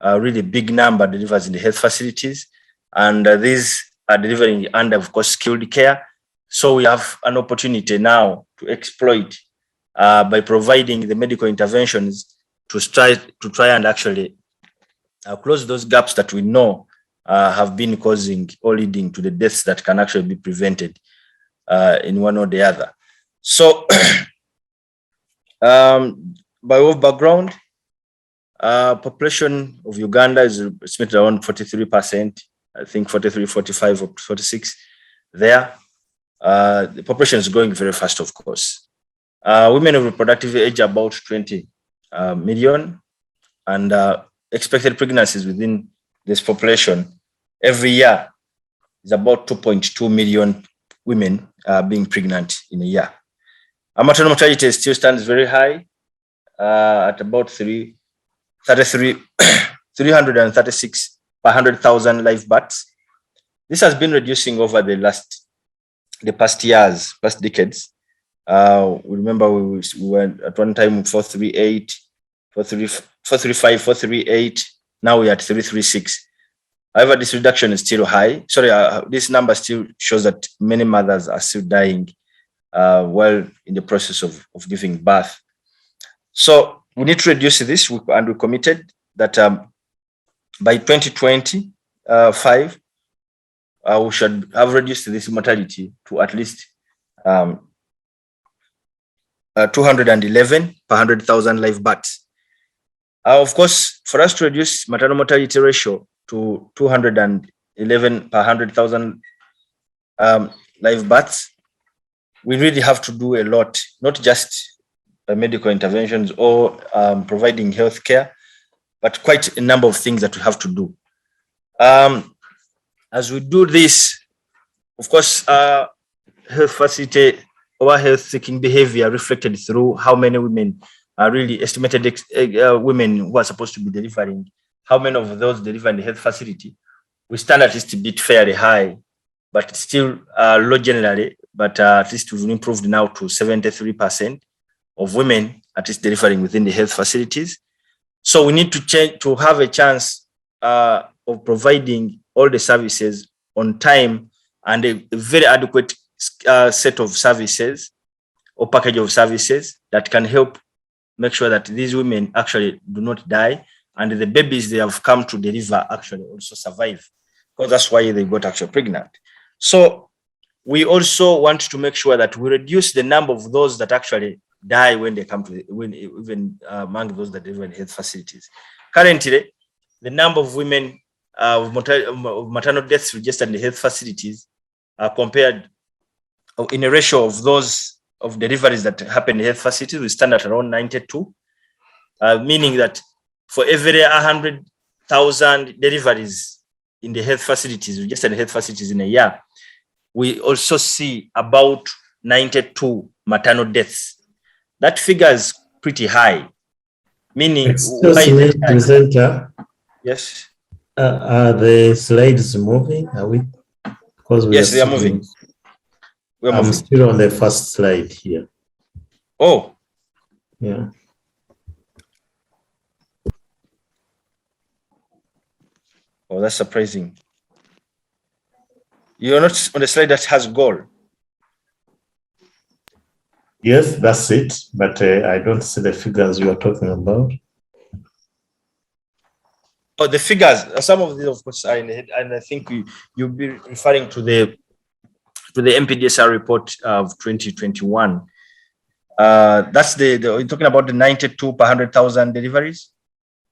really big number delivers in the health facilities, and these are delivering under, of course, skilled care. So we have an opportunity now to exploit by providing the medical interventions to try and actually close those gaps that we know have been causing or leading to the deaths that can actually be prevented in one or the other. So by way of background, population of Uganda is estimated around 43%, I think 43, 45 or 46 there. The population is growing very fast, of course. Women of reproductive age about 20 million, and expected pregnancies within this population every year is about 2.2 million women being pregnant in a year. Our maternal mortality still stands very high at about 336 per 100,000 live births. This has been reducing over the past years, past decades. We remember we were at one time 438, 435, 438. Now we're at 336. However, this reduction is still high. Sorry, this number still shows that many mothers are still dying while in the process of giving birth. So we need to reduce this, and we committed that by 2025, we should have reduced this mortality to at least 211 per 100,000 live births. Of course, for us to reduce maternal mortality ratio to 211 per 100,000 live births, we really have to do a lot, not just medical interventions or providing health care, but quite a number of things that we have to do. As we do this, of course, health facility or health-seeking behavior reflected through how many women are really estimated women who are supposed to be delivering, how many of those deliver in the health facility. We stand at least a bit fairly high, but still low generally, but at least we've improved now to 73% of women at least delivering within the health facilities. So we need to change to have a chance of providing all the services on time and a very adequate set of services or package of services that can help make sure that these women actually do not die and the babies they have come to deliver actually also survive, because that's why they got actually pregnant. So we also want to make sure that we reduce the number of those that actually die when they come to even among those that live in health facilities. Currently, the number of women of maternal deaths registered in the health facilities compared in a ratio of those of deliveries that happen in health facilities, we stand at around 92, meaning that for every 100,000 deliveries in the health facilities, registered in health facilities in a year, we also see about 92 maternal deaths. That figure is pretty high, meaning... Excuse me, presenter. Yes. Are the slides moving? Are we? Because we yes, they are moving. I'm still on the first slide here. Oh. Yeah. Oh, that's surprising. You're not on the slide that has goal. Yes, that's it. But I don't see the figures you are talking about. Oh, the figures. Some of these, of course, are in the head, and I think you'll be referring to the MPDSR report of 2021. That's you're talking about the 92 per 100,000 deliveries,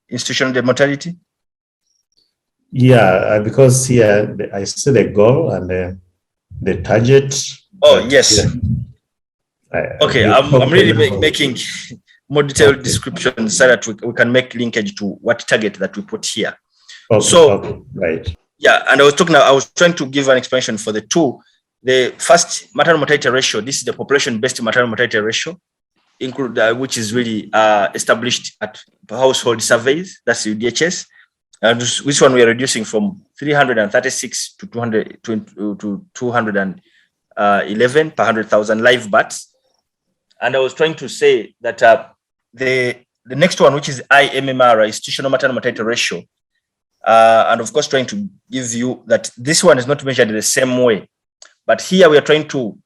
institutional mortality. Yeah, because here I see the goal and the target. Oh, yes. Okay, I'm really making more detailed descriptions so that we can make linkage to what target that we put here. Okay, right. Yeah, and I was trying to give an explanation for the two. The first maternal mortality ratio, this is the population-based maternal mortality ratio, which is really established at household surveys, that's UDHS. And which one we are reducing from 336 to 211 per 100,000 live births. And I was trying to say that the next one, which is IMMR, institutional maternal mortality ratio, and of course trying to give you that this one is not measured in the same way, but here we are trying to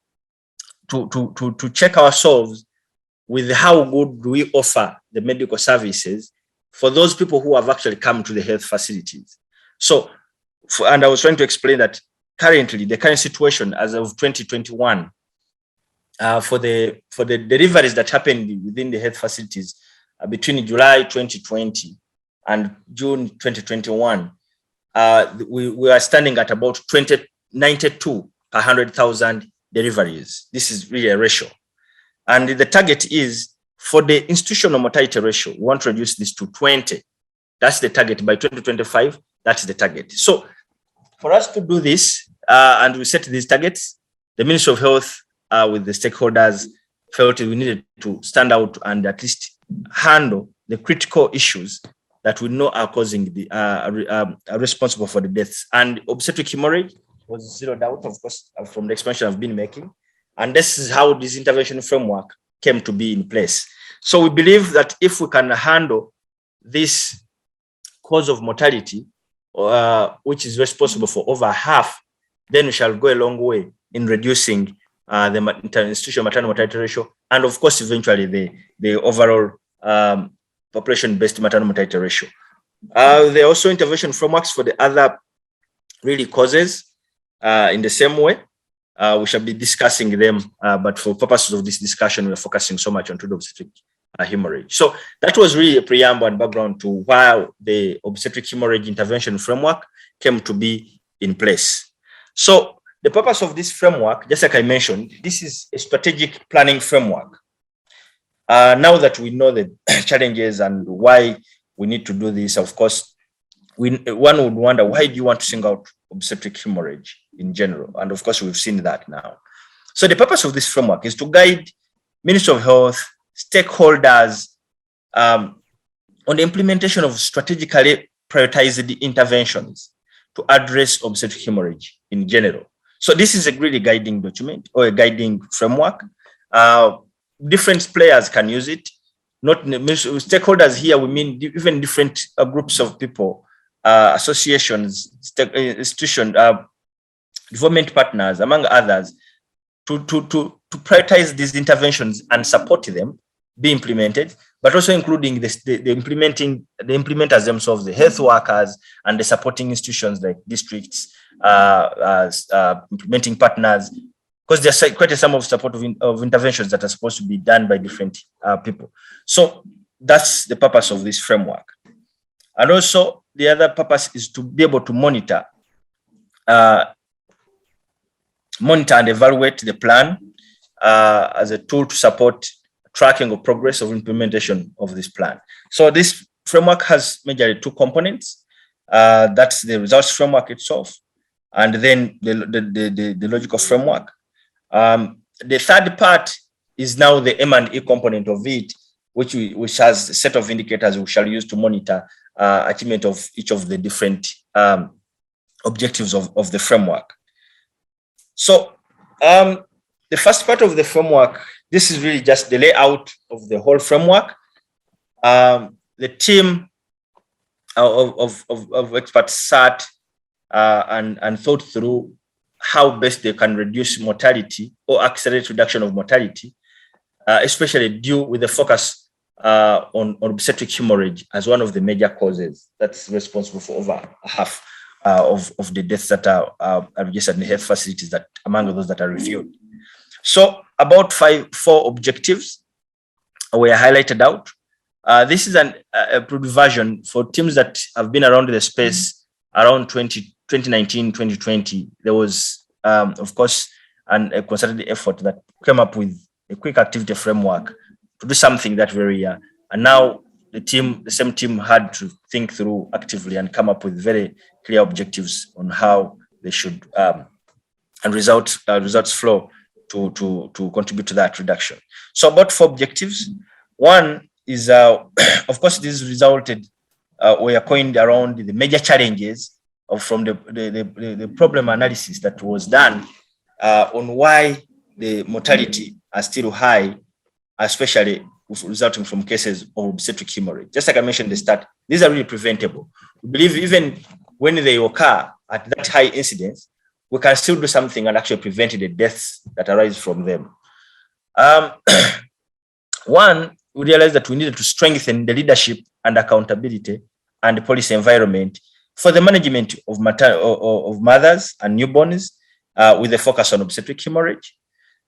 check ourselves with how good do we offer the medical services for those people who have actually come to the health facilities. So, and I was trying to explain that currently the current situation as of 2021 for the deliveries that happened within the health facilities between July 2020 and June 2021, we are standing at about 92 per 100,000 deliveries. This is really a ratio. And the target is for the institutional mortality ratio, we want to reduce this to 20. That's the target by 2025. That's the target. So for us to do this, and we set these targets, the Ministry of Health with the stakeholders felt we needed to stand out and at least handle the critical issues that we know are causing the are responsible for the deaths. And obstetric hemorrhage was zero doubt, of course, from the expansion I've been making. And this is how this intervention framework came to be in place. So we believe that if we can handle this cause of mortality, which is responsible for over half, then we shall go a long way in reducing the institutional maternal mortality ratio, and of course, eventually the overall population-based maternal mortality ratio. There are also intervention frameworks for the other really causes in the same way. We shall be discussing them, but for purposes of this discussion, we're focusing so much on the obstetric hemorrhage. So that was really a preamble and background to why the obstetric hemorrhage intervention framework came to be in place. So the purpose of this framework, just like I mentioned, this is a strategic planning framework. Now that we know the challenges and why we need to do this, of course, one would wonder, why do you want to single out obstetric hemorrhage in general? And of course, we've seen that now. So the purpose of this framework is to guide Ministry of Health, stakeholders on the implementation of strategically prioritized interventions to address obstetric hemorrhage in general. So this is a really guiding document or a guiding framework. Different players can use it. Not stakeholders here, we mean even different groups of people, associations, institutions, development partners, among others, to prioritize these interventions and support them be implemented, but also including the implementers themselves, the health workers and the supporting institutions like districts, implementing partners, because there's quite a sum of support of interventions that are supposed to be done by different people. So that's the purpose of this framework. And also the other purpose is to be able to monitor and evaluate the plan as a tool to support tracking of progress of implementation of this plan. So this framework has majorly two components. That's the results framework itself, and then the logical framework. The third part is now the M&E component of it, which has a set of indicators we shall use to monitor achievement of each of the different objectives of the framework. So the first part of the framework, this is really just the layout of the whole framework. The team of experts sat and thought through how best they can reduce mortality or accelerate reduction of mortality especially due with the focus on obstetric hemorrhage as one of the major causes that's responsible for over half of the deaths that are registered in the health facilities, that among those that are reviewed. So about 4 objectives were highlighted out. This is a version for teams that have been around the space around 2019, 2020. There was, of course, a concerted effort that came up with a quick activity framework to do something that very year. And now the same team had to think through actively and come up with very clear objectives on how they should and results flow to contribute to that reduction. So about 4 objectives. One is, of course, this resulted, we are coined around the major challenges from the problem analysis that was done on why the mortality are still high, especially resulting from cases of obstetric hemorrhage. Just like I mentioned at the start, these are really preventable. We believe even when they occur at that high incidence, we can still do something and actually prevent the deaths that arise from them. One, we realized that we needed to strengthen the leadership and accountability and the policy environment for the management of mothers and newborns with a focus on obstetric hemorrhage.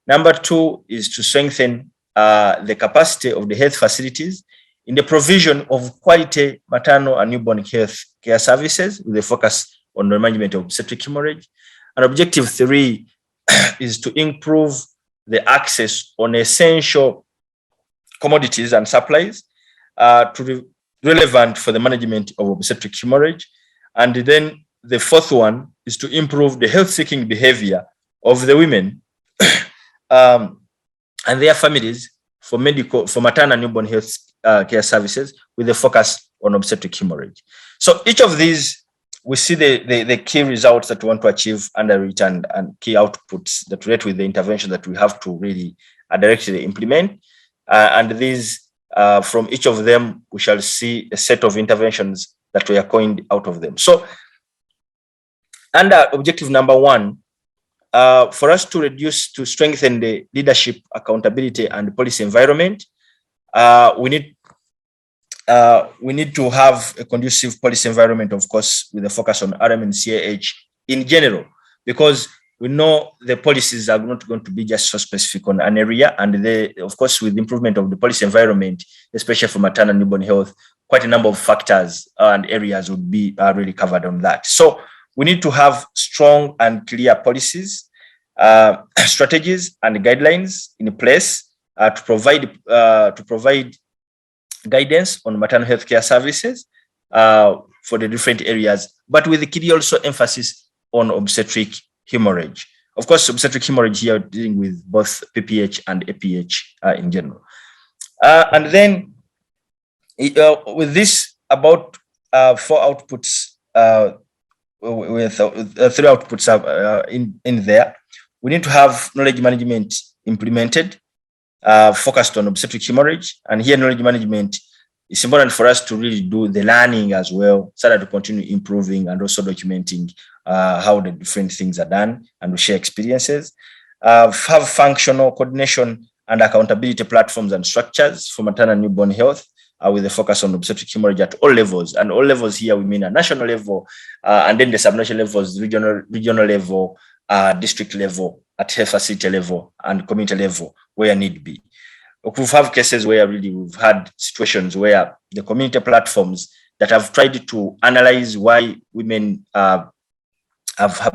Number 2 is to strengthen the capacity of the health facilities in the provision of quality maternal and newborn health care services with a focus on the management of obstetric hemorrhage. And objective 3 is to improve the access on essential commodities and supplies to be relevant for the management of obstetric hemorrhage. And then the 4th one is to improve the health-seeking behavior of the women and their families for maternal and newborn health care services with a focus on obstetric hemorrhage. So each of these, we see the key results that we want to achieve under it and key outputs that relate with the intervention that we have to really directly implement. And these, from each of them, we shall see a set of interventions that we are coined out of them. So under objective number 1, for us to strengthen the leadership, accountability, and policy environment, we need to have a conducive policy environment, of course, with a focus on RM and CAH in general, because we know the policies are not going to be just so specific on an area. And of course, with the improvement of the policy environment, especially for maternal and newborn health, quite a number of factors and areas would be really covered on that. So we need to have strong and clear policies, strategies, and guidelines in place to provide guidance on maternal health care services for the different areas, but with the key also emphasis on obstetric hemorrhage. Of course, obstetric hemorrhage here dealing with both PPH and APH in general. And then with this, about 4 outputs, with 3 outputs in there, we need to have knowledge management implemented, focused on obstetric hemorrhage. And here, knowledge management is important for us to really do the learning as well, so that to continue improving and also documenting how the different things are done and we share experiences. Have functional coordination and accountability platforms and structures for maternal and newborn health with a focus on obstetric hemorrhage at all levels. And all levels here, we mean at national level, and then the sub-national levels, regional level, district level, at health facility level, and community level, where need be. We've had cases where really we've had situations where the community platforms that have tried to analyze why women have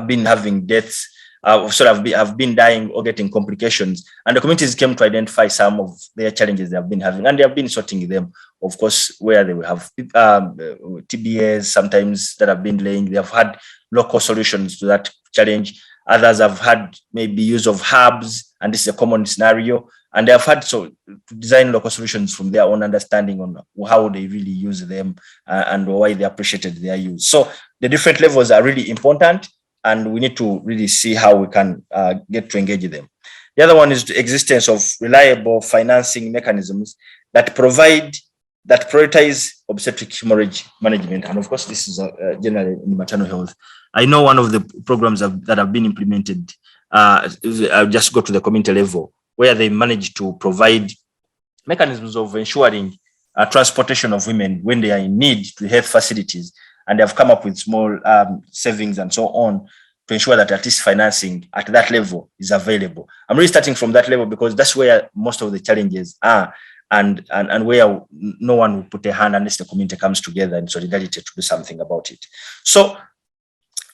been having deaths, have been dying or getting complications, and the communities came to identify some of their challenges they have been having, and they have been sorting them. Of course, where they will have TBAs sometimes that have been delaying, they have had local solutions to that challenge. Others have had maybe use of herbs, and this is a common scenario. And they have had to design local solutions from their own understanding on how they really use them and why they appreciated their use. So the different levels are really important, and we need to really see how we can get to engage them. The other one is the existence of reliable financing mechanisms that prioritize obstetric hemorrhage management. And of course, this is generally in maternal health. I know one of the programs that have been implemented, I'll just go to the community level, where they manage to provide mechanisms of ensuring transportation of women when they are in need to health facilities, and they have come up with small savings and so on to ensure that at least financing at that level is available. I'm really starting from that level because that's where most of the challenges are, and where no one will put a hand unless the community comes together in solidarity to do something about it. So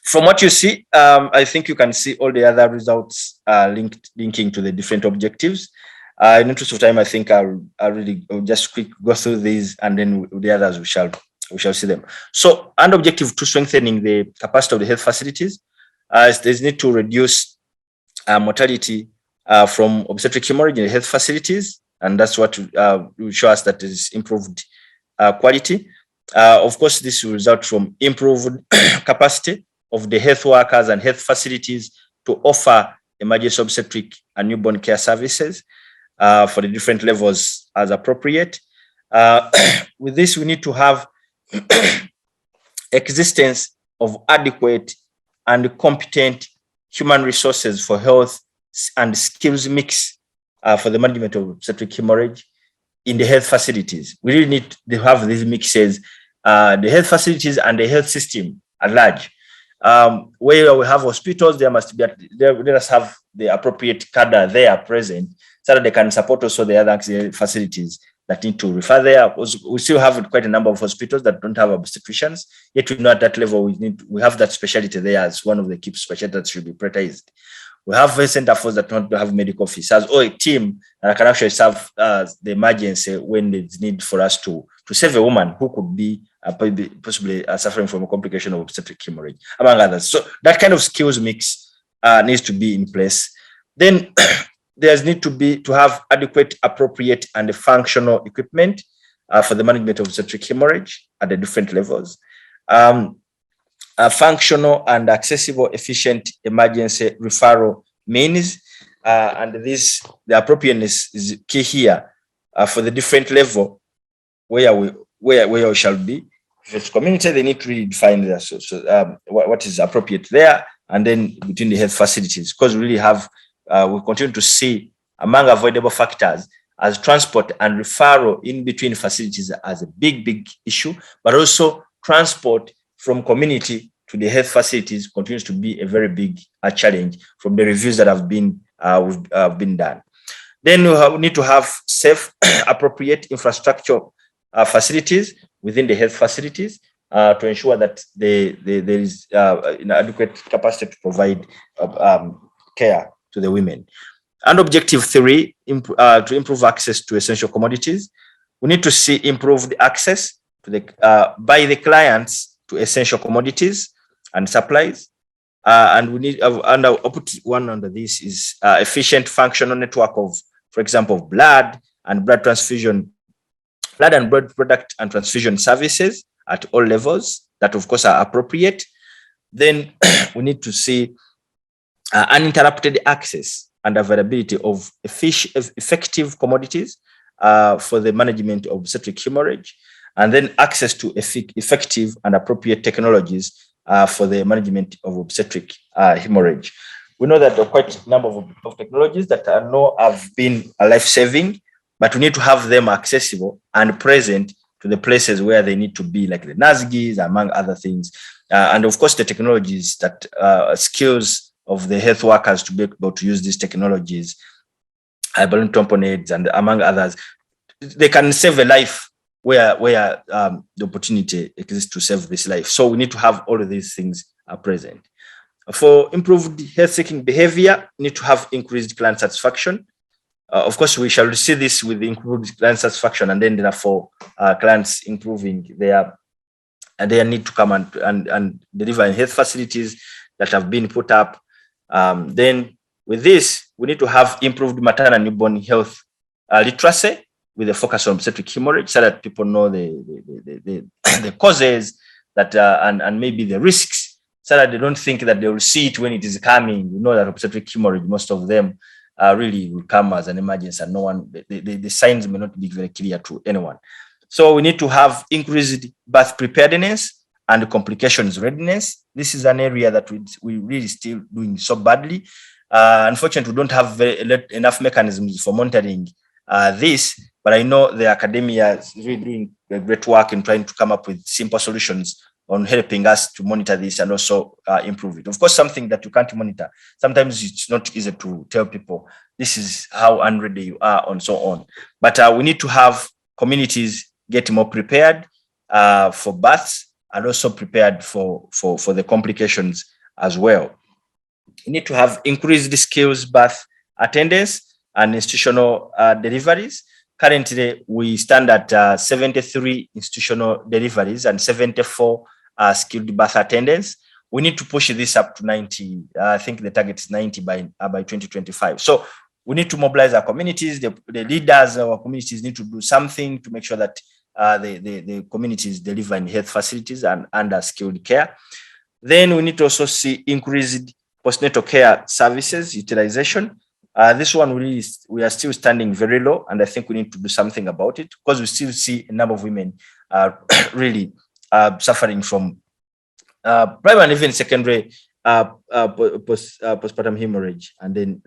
from what you see, I think you can see all the other results linking to the different objectives. In the interest of time, I think I'll just quick go through these, and then the others we shall see them. So, under objective 2, strengthening the capacity of the health facilities, there's need to reduce mortality from obstetric hemorrhage in the health facilities, and that's what will show us that is improved quality. Of course, this will result from improved capacity of the health workers and health facilities to offer emergency obstetric and newborn care services for the different levels as appropriate. With this, we need to have existence of adequate and competent human resources for health and skills mix for the management of obstetric hemorrhage in the health facilities. We really need to have these mixes, the health facilities and the health system at large. Where we have hospitals, there must be, let us have the appropriate cadre there present so that they can support also the other facilities that need to refer there. We still have quite a number of hospitals that don't have obstetricians, yet we know at that level we have that specialty there as one of the key specialties that should be prioritized. We have a center for that don't have medical officers or a team that can actually serve the emergency when there's need for us to save a woman who could be possibly suffering from a complication of obstetric hemorrhage, among others. So that kind of skills mix needs to be in place. Then there's need to have adequate, appropriate, and functional equipment for the management of obstetric hemorrhage at the different levels. Functional and accessible, efficient emergency referral means, and the appropriateness is key here for the different level where we shall be. If it's community, they need to really define this, what is appropriate there, and then between the health facilities, because we really have, we continue to see among avoidable factors as transport and referral in between facilities as a big issue, but also transport from community to the health facilities continues to be a very big challenge from the reviews that have been done. Then we need to have safe, appropriate infrastructure facilities within the health facilities to ensure that there is adequate capacity to provide care to the women. And objective 3, to improve access to essential commodities. We need to see improved access to by the clients to essential commodities and supplies. And we need, and I'll put one under this is efficient functional network of, for example, blood and blood product and transfusion services at all levels that of course are appropriate. Then we need to see uninterrupted access and availability of effective commodities for the management of obstetric hemorrhage, and then access to effective and appropriate technologies for the management of obstetric hemorrhage. We know that there are quite a number of technologies that have been life-saving, but we need to have them accessible and present to the places where they need to be, like the NASGs, among other things. And of course, the technologies that skills of the health workers to be able to use these technologies, balloon tamponades and among others, they can save a life where the opportunity exists to save this life. So we need to have all of these things present. For improved health-seeking behavior, we need to have increased client satisfaction. Of course, we shall see this with improved client satisfaction, and then therefore clients improving their need to come and deliver in health facilities that have been put up. Then with this, we need to have improved maternal and newborn health literacy with a focus on obstetric hemorrhage, so that people know the causes that and maybe the risks, so that they don't think that they will see it when it is coming. You know that obstetric hemorrhage, most of them really will come as an emergency, and no one, the signs may not be very clear to anyone. So we need to have increased birth preparedness and complications readiness. This is an area that we really still doing so badly. Unfortunately, we don't have enough mechanisms for monitoring this, but I know the academia is really doing great work in trying to come up with simple solutions on helping us to monitor this and also improve it. Of course, something that you can't monitor, sometimes it's not easy to tell people this is how unready you are and so on. But we need to have communities get more prepared for births and also prepared for the complications as well. We need to have increased skills birth attendance and institutional deliveries. Currently, we stand at 73 institutional deliveries and 74 skilled birth attendants. We need to push this up to 90. I think the target is 90 by 2025. So we need to mobilize our communities. The leaders of our communities need to do something to make sure that the communities deliver in health facilities and under skilled care. Then we need to also see increased postnatal care services utilization. This one we are still standing very low, and I think we need to do something about it because we still see a number of women really suffering from primary and even secondary postpartum hemorrhage, and then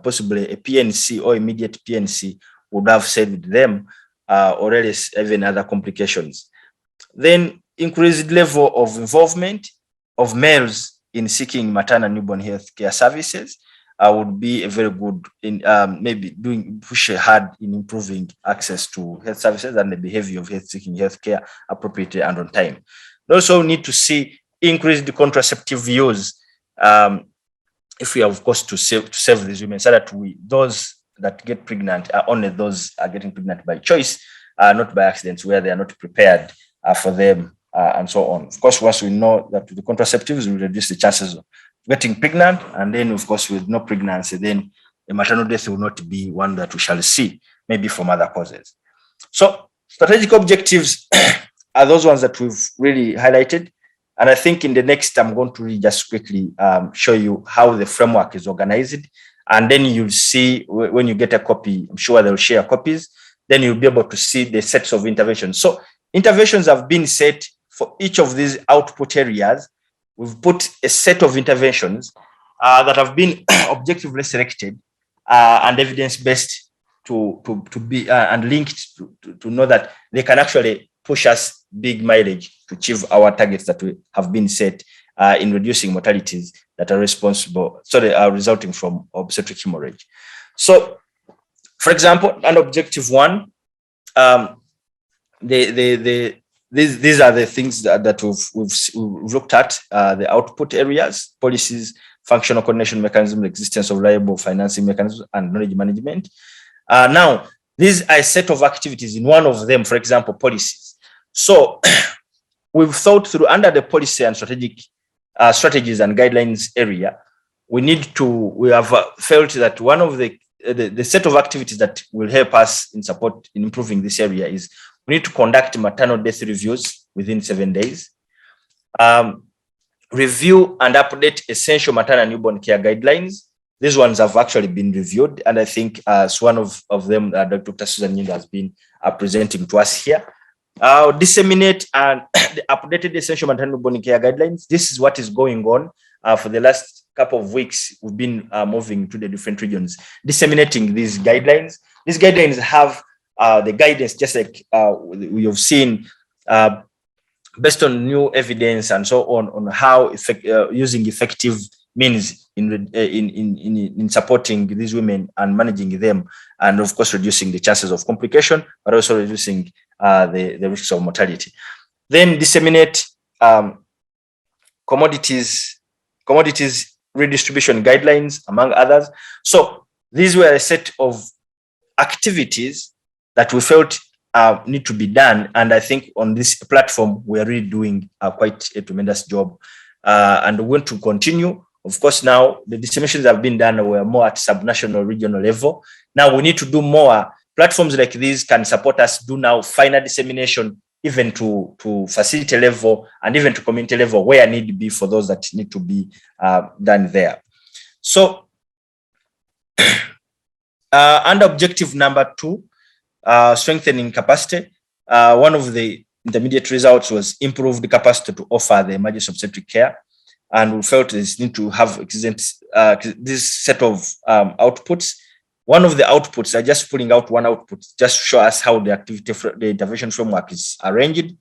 possibly a PNC or immediate PNC would have saved them or else even other complications. Then increased level of involvement of males in seeking maternal and newborn health care services would be a very good in maybe push hard in improving access to health services and the behavior of seeking health care appropriately and on time. We also need to see increased contraceptive use if we are, of course, to save these women, so that those that get pregnant are only those are getting pregnant by choice, not by accidents where they are not prepared for them and so on. Of course, once we know that the contraceptives will reduce the chances of getting pregnant, and then, of course, with no pregnancy, then the maternal death will not be one that we shall see, maybe from other causes. So strategic objectives are those ones that we've really highlighted. And I think in the next, I'm going to really just quickly show you how the framework is organized. And then you'll see when you get a copy, I'm sure they'll share copies, then you'll be able to see the sets of interventions. So interventions have been set for each of these output areas. We've put a set of interventions that have been objectively selected and evidence-based to be and linked to know that they can actually push us big mileage to achieve our targets that we have been set in reducing mortalities that are resulting from obstetric hemorrhage. So, for example, under objective 1, these are the things that we've looked at, the output areas, policies, functional coordination mechanism, existence of reliable financing mechanisms, and knowledge management. Now, these are a set of activities. In one of them, for example, policies. So we've thought through under the policy and strategies and guidelines area, we have felt that one of the set of activities that will help us in improving this area is we need to conduct maternal death reviews within 7 days, review and update essential maternal and newborn care guidelines. These ones have actually been reviewed, and I think as one of them, Dr. Susan Nyende has been presenting to us here. Disseminate and the updated essential maternal newborn care guidelines. This is what is going on for the last couple of weeks. We've been moving to the different regions, disseminating these guidelines. These guidelines have the guidance, just like we have seen, based on new evidence and so on how using effective means in supporting these women and managing them, and of course reducing the chances of complication, but also reducing the risks of mortality. Then disseminate commodities redistribution guidelines, among others. So these were a set of activities that we felt need to be done, and I think on this platform we are really doing quite a tremendous job, and we want to continue. Of course, now the disseminations have been done, we're more at subnational, regional level. Now we need to do more. Platforms like these can support us do now finer dissemination, even to facility level and even to community level where need to be for those that need to be done there. So under objective number 2, strengthening capacity, one of the intermediate results was improved capacity to offer the emergency obstetric care. and we felt this need to have this set of outputs. One of the outputs, are just pulling out one output, just to show us how the intervention framework is arranged.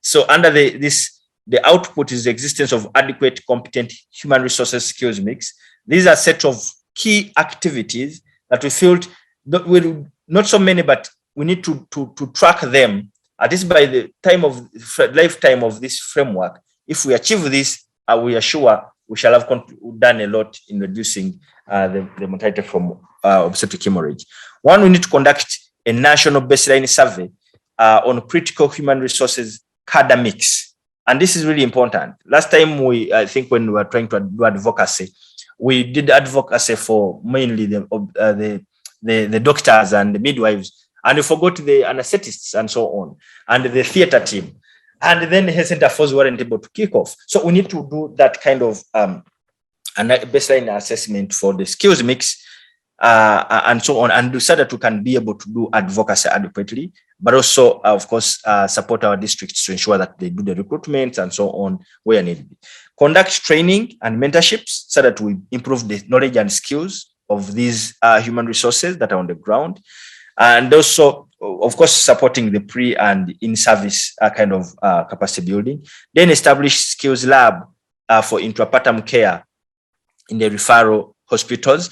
So under the output is the existence of adequate, competent human resources skills mix. These are a set of key activities that we felt not so many, but we need to track them, at least by the time of lifetime of this framework. If we achieve this, we are sure we shall have done a lot in reducing the mortality from obstetric hemorrhage. One, we need to conduct a national baseline survey on critical human resources cadre mix. And this is really important. Last time I think when we were trying to do advocacy, we did advocacy for mainly the doctors and the midwives, and we forgot the anesthetists and so on, and the theater team. And then the health center force weren't able to kick off. So we need to do that kind of baseline assessment for the skills mix and so on, and so that we can be able to do advocacy adequately, but also, of course, support our districts to ensure that they do the recruitment and so on where needed. Conduct training and mentorships so that we improve the knowledge and skills of these human resources that are on the ground. And also, of course, supporting the pre and in-service kind of capacity building. Then establish skills lab for intrapartum care in the referral hospitals.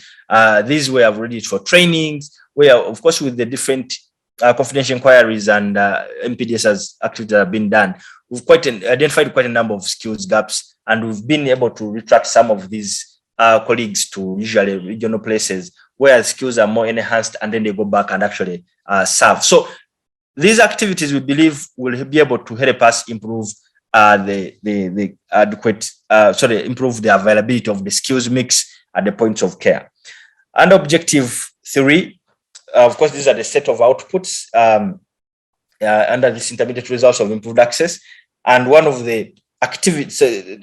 These were already for trainings, where, of course, with the different confidential inquiries and MPDS activities that have been done, we've identified quite a number of skills gaps, and we've been able to retract some of these colleagues to usually regional places where skills are more enhanced, and then they go back and actually serve. So these activities, we believe, will be able to help us improve the adequate, improve the availability of the skills mix at the points of care. And objective 3, of course, these are the set of outputs under this intermediate results of improved access. And one of the activities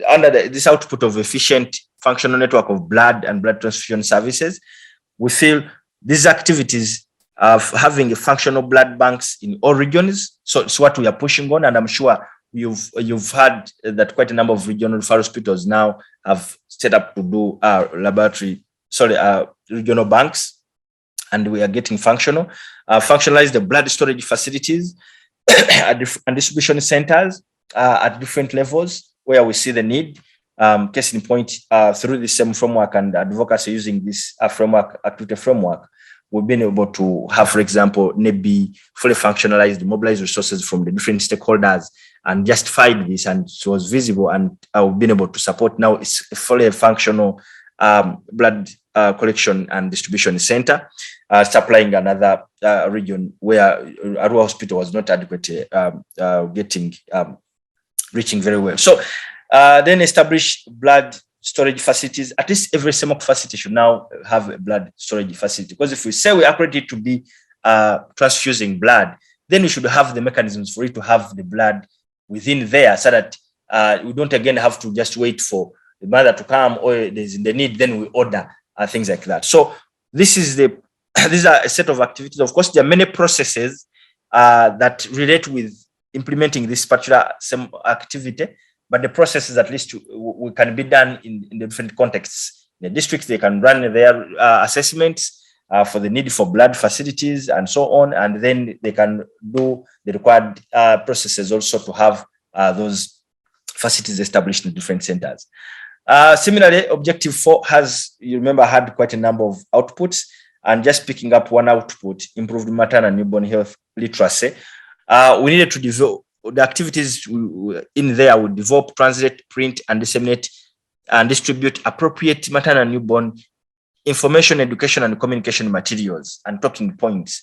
under this output of efficient functional network of blood and blood transfusion services, we feel these activities of having a functional blood banks in all regions. So it's what we are pushing on, and I'm sure you've heard that quite a number of regional referral hospitals now have set up to do regional banks, and we are getting functional. Functionalize the blood storage facilities and distribution centers at different levels where we see the need. Case in point, through the same framework and advocacy using this activity framework, we've been able to have, for example, NEBI fully functionalized, mobilized resources from the different stakeholders and justified this, and it was visible, and we've been able to support. Now it's a fully functional blood collection and distribution center, supplying another region where Arua Hospital was not adequately reaching very well. So then establish blood storage facilities. At least every CEMOC facility should now have a blood storage facility, because if we say we are ready to be transfusing blood, then we should have the mechanisms for it to have the blood within there, so that we don't again have to just wait for the mother to come, or there's the need, then we order things like that. So this is these are a set of activities. Of course, there are many processes that relate with implementing this particular activity, but the processes at least we can be done in the different contexts. In the districts, they can run their assessments for the need for blood facilities and so on, and then they can do the required processes also to have those facilities established in different centers. Similarly, objective 4 has, you remember, had quite a number of outputs, and just picking up one output, improved maternal and newborn health literacy. We needed to develop the activities in there. We develop, translate, print, and disseminate and distribute appropriate maternal and newborn information, education, and communication materials and talking points.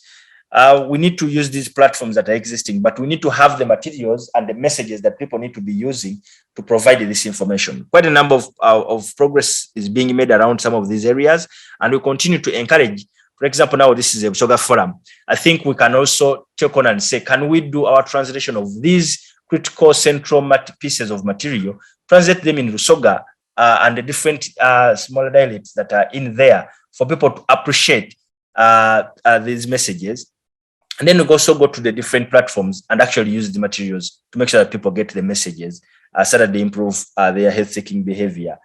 We need to use these platforms that are existing, but we need to have the materials and the messages that people need to be using to provide this information. Quite a number of progress is being made around some of these areas, and we continue to encourage. For example, now this is a Busoga forum. I think we can also take on and say, can we do our translation of these critical central pieces of material, translate them in Busoga and the different smaller dialects that are in there for people to appreciate these messages, And then we also go to the different platforms and actually use the materials to make sure that people get the messages so that they improve their health-seeking behavior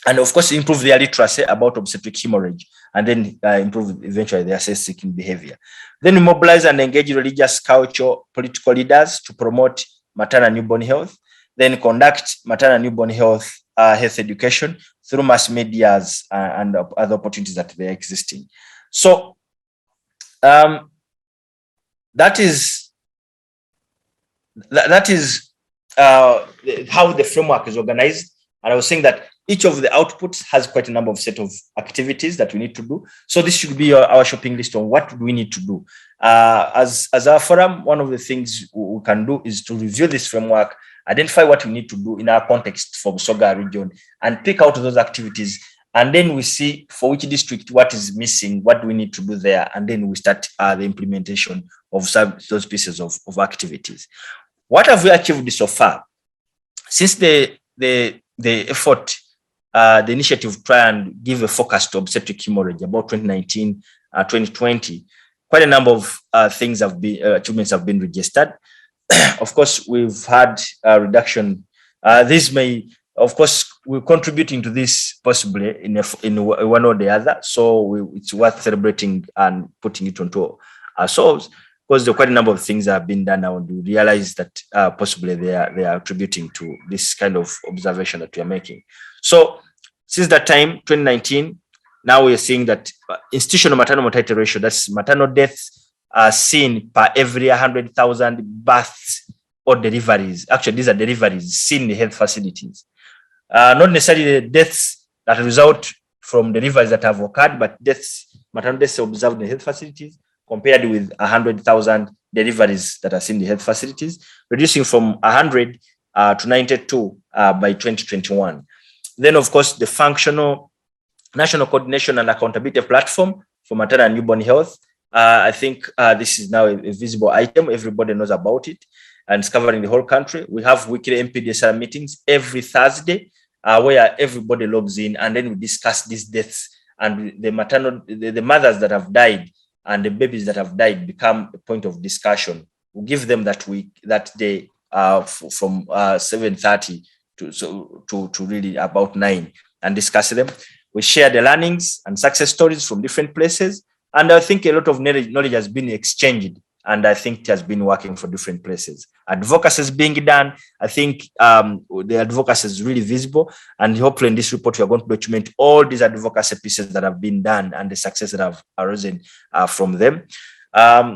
and of course improve their literacy about obstetric hemorrhage, and then improve eventually their health-seeking behavior. Then we mobilize and engage religious, cultural, political leaders to promote maternal and newborn health. Then conduct maternal and newborn health education through mass medias and other opportunities that they are existing. So that is how the framework is organized. And I was saying that each of the outputs has quite a number of set of activities that we need to do. So this should be our shopping list on what do we need to do. As our forum, one of the things we can do is to review this framework, identify what we need to do in our context for Busoga region, and pick out those activities. And then we see for which district what is missing, what do we need to do there, and then we start the implementation of those pieces of activities. What have we achieved so far? Since the effort, the initiative try and give a focus to obstetric hemorrhage about 2019, 2020, quite a number of achievements have been registered. Of course, we've had a reduction. This may, of course, we're contributing to this possibly in one or the other. So it's worth celebrating and putting it onto ourselves, because there are quite a number of things that have been done now, and we realize that possibly they are attributing to this kind of observation that we are making. So since that time, 2019, now we are seeing that institutional maternal mortality ratio, that's maternal deaths seen per every 100,000 births or deliveries. Actually, these are deliveries seen in the health facilities. Not necessarily the deaths that result from deliveries that have occurred, but maternal deaths observed in the health facilities, compared with 100,000 deliveries that are seen in the health facilities, reducing from 100 to 92 by 2021. Then, of course, the functional national coordination and accountability platform for maternal and newborn health. I think this is now a visible item. Everybody knows about it, and it's covering the whole country. We have weekly MPDSR meetings every Thursday where everybody logs in, and then we discuss these deaths, and the mothers that have died and the babies that have died become a point of discussion. We give them that day from 7:30 to really about 9 and discuss them. We share the learnings and success stories from different places. And I think a lot of knowledge has been exchanged, and I think it has been working for different places. Advocacy is being done. I think the advocacy is really visible, and hopefully in this report we are going to document all these advocacy pieces that have been done and the success that have arisen from them.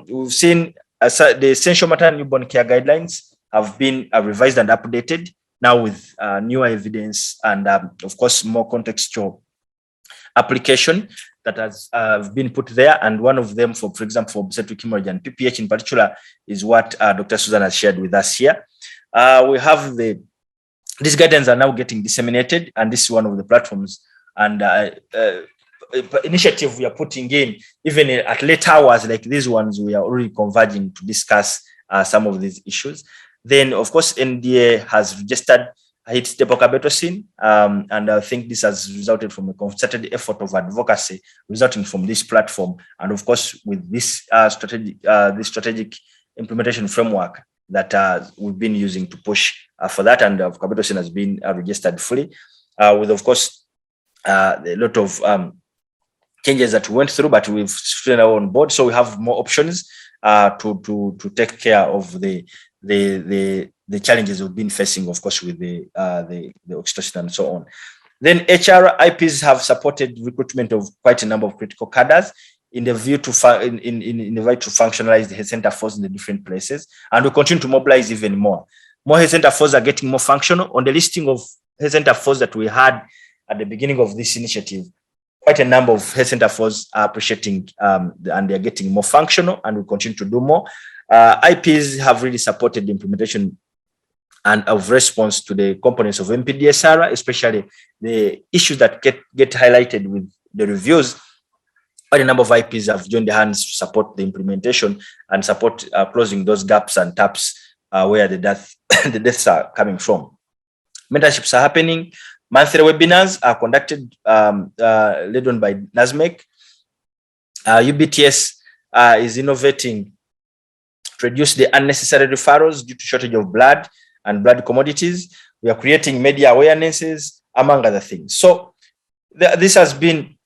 We've seen the essential maternal newborn care guidelines have been revised and updated now with newer evidence and of course more contextual application that has been put there. And one of them, for example, for obstetric hemorrhage and PPH in particular, is what Dr. Susan has shared with us here. We have these guidelines are now getting disseminated, and this is one of the platforms and initiative we are putting in. Even at late hours like these ones, we are already converging to discuss some of these issues. Then, of course, NDA has registered hydroxychloroquine, and I think this has resulted from a concerted effort of advocacy resulting from this platform, and of course with this strategic implementation framework that we've been using to push for that, and hydroxychloroquine has been registered fully, with of course a lot of changes that we went through, but we've still on board, so we have more options to take care of the challenges we've been facing, of course, with the oxytocin and so on. Then HR IPs have supported recruitment of quite a number of critical cadres in the view to functionalize the health center force in the different places, and we continue to mobilize even more. More health center force are getting more functional. On the listing of health center force that we had at the beginning of this initiative, quite a number of health center force are appreciating and they're getting more functional, and we continue to do more. IPs have really supported the implementation and of response to the components of MPDSR, especially the issues that get highlighted with the reviews. Quite a number of IPs have joined their hands to support the implementation and support closing those gaps and taps where the deaths are coming from. Mentorships are happening. Monthly webinars are conducted, led on by NASMEC. UBTS is innovating to reduce the unnecessary referrals due to shortage of blood and blood commodities. We are creating media awarenesses, among other things. So this has been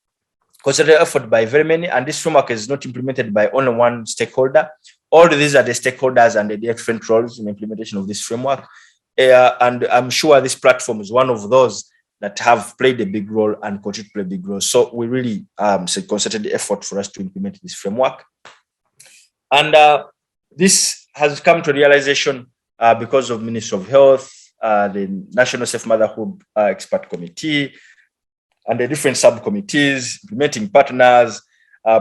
concerted effort by very many, and this framework is not implemented by only one stakeholder. All these are the stakeholders and the different roles in implementation of this framework. And I'm sure this platform is one of those that have played a big role and continue to play a big role. So we really concerted effort for us to implement this framework. And this has come to realization because of Ministry of Health, the National Safe Motherhood Expert Committee, and the different subcommittees, implementing partners,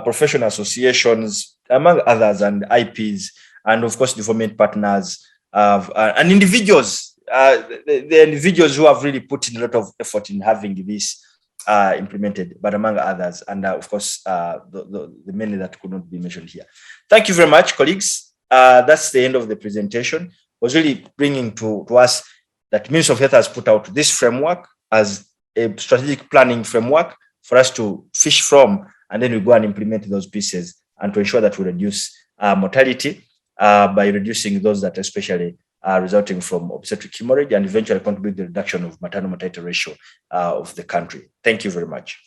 professional associations, among others, and IPs, and of course, development partners, and individuals, the individuals who have really put in a lot of effort in having this implemented, but among others, and of course, the many that could not be mentioned here. Thank you very much, colleagues. That's the end of the presentation. It was really bringing to us that Ministry of Health has put out this framework as a strategic planning framework for us to fish from, and then we go and implement those pieces and to ensure that we reduce mortality by reducing those that especially are resulting from obstetric hemorrhage and eventually contribute to the reduction of maternal mortality ratio of the country. Thank you very much.